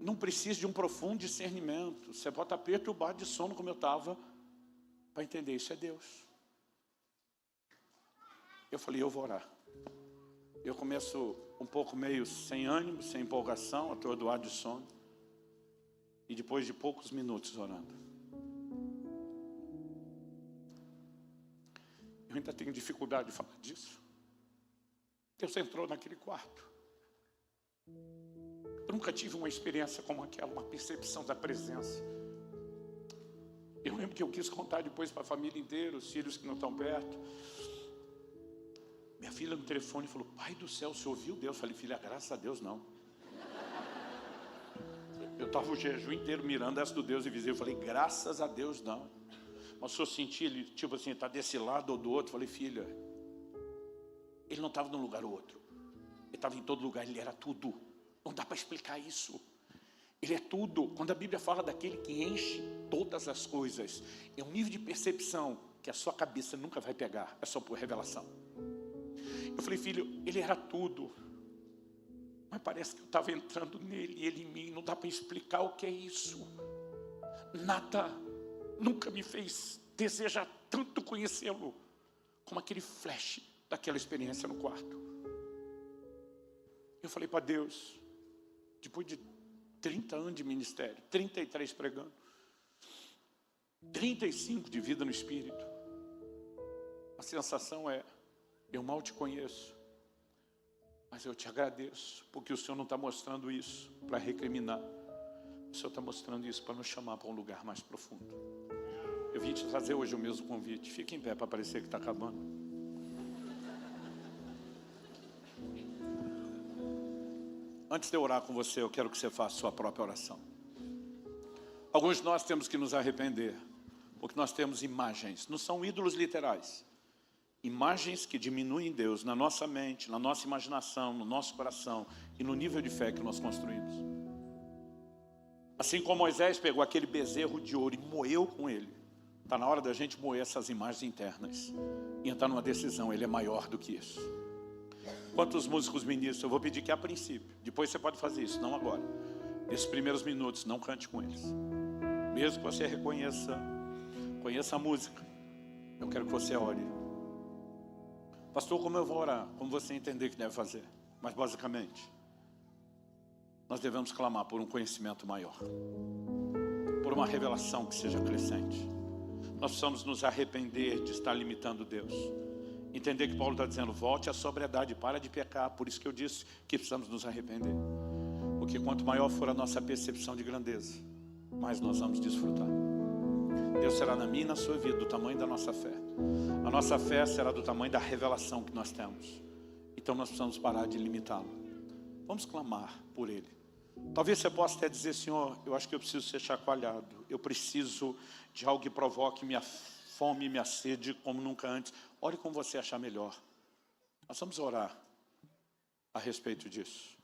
Não precisa de um profundo discernimento. Você pode estar perturbado de sono como eu estava, para entender, isso é Deus. Eu falei, eu vou orar. Eu começo um pouco meio sem ânimo, sem empolgação, atordoado de sono. E depois de poucos minutos orando, eu ainda tenho dificuldade de falar disso. Deus entrou naquele quarto. Eu nunca tive uma experiência como aquela, uma percepção da presença. Eu lembro que eu quis contar depois para a família inteira, os filhos que não estão perto. Minha filha no telefone falou, pai do céu, você ouviu Deus? Eu falei, filha, graças a Deus não. Eu estava o jejum inteiro mirando essa do Deus invisível. Eu falei, graças a Deus não. Mas se eu senti ele, tipo assim, está desse lado ou do outro. Eu falei, filha, ele não estava num lugar ou outro. Ele estava em todo lugar, ele era tudo. Não dá para explicar isso. Ele é tudo. Quando a Bíblia fala daquele que enche todas as coisas, é um nível de percepção que a sua cabeça nunca vai pegar, é só por revelação. Eu falei, filho, ele era tudo, mas parece que eu estava entrando nele e ele em mim, não dá para explicar o que é isso. Nada nunca me fez desejar tanto conhecê-lo como aquele flash daquela experiência no quarto. Eu falei para Deus, depois de 30 anos de ministério, 33 pregando, 35 de vida no Espírito, a sensação é, eu mal te conheço, mas eu te agradeço, porque o Senhor não está mostrando isso para recriminar, o Senhor está mostrando isso para nos chamar para um lugar mais profundo. Eu vim te trazer hoje o mesmo convite, fique em pé para parecer que está acabando. Antes de eu orar com você, eu quero que você faça a sua própria oração. Alguns de nós temos que nos arrepender, porque nós temos imagens, não são ídolos literais, imagens que diminuem Deus na nossa mente, na nossa imaginação, no nosso coração e no nível de fé que nós construímos. Assim como Moisés pegou aquele bezerro de ouro e moeu com ele, está na hora da gente moer essas imagens internas e entrar numa decisão, ele é maior do que isso. Quantos músicos ministros, eu vou pedir que a princípio, depois você pode fazer isso, não agora. Nesses primeiros minutos, não cante com eles. Mesmo que você conheça a música, eu quero que você ore. Pastor, como eu vou orar? Como você entender que deve fazer? Mas basicamente, nós devemos clamar por um conhecimento maior, por uma revelação que seja crescente. Nós precisamos nos arrepender de estar limitando Deus. Entender que Paulo está dizendo, volte à sobriedade, para de pecar. Por isso que eu disse que precisamos nos arrepender. Porque quanto maior for a nossa percepção de grandeza, mais nós vamos desfrutar. Deus será na minha e na sua vida do tamanho da nossa fé. A nossa fé será do tamanho da revelação que nós temos. Então nós precisamos parar de limitá-lo. Vamos clamar por Ele. Talvez você possa até dizer, Senhor, eu acho que eu preciso ser chacoalhado. Eu preciso de algo que provoque minha fome, minha sede como nunca antes. Ore como você achar melhor. Nós vamos orar a respeito disso.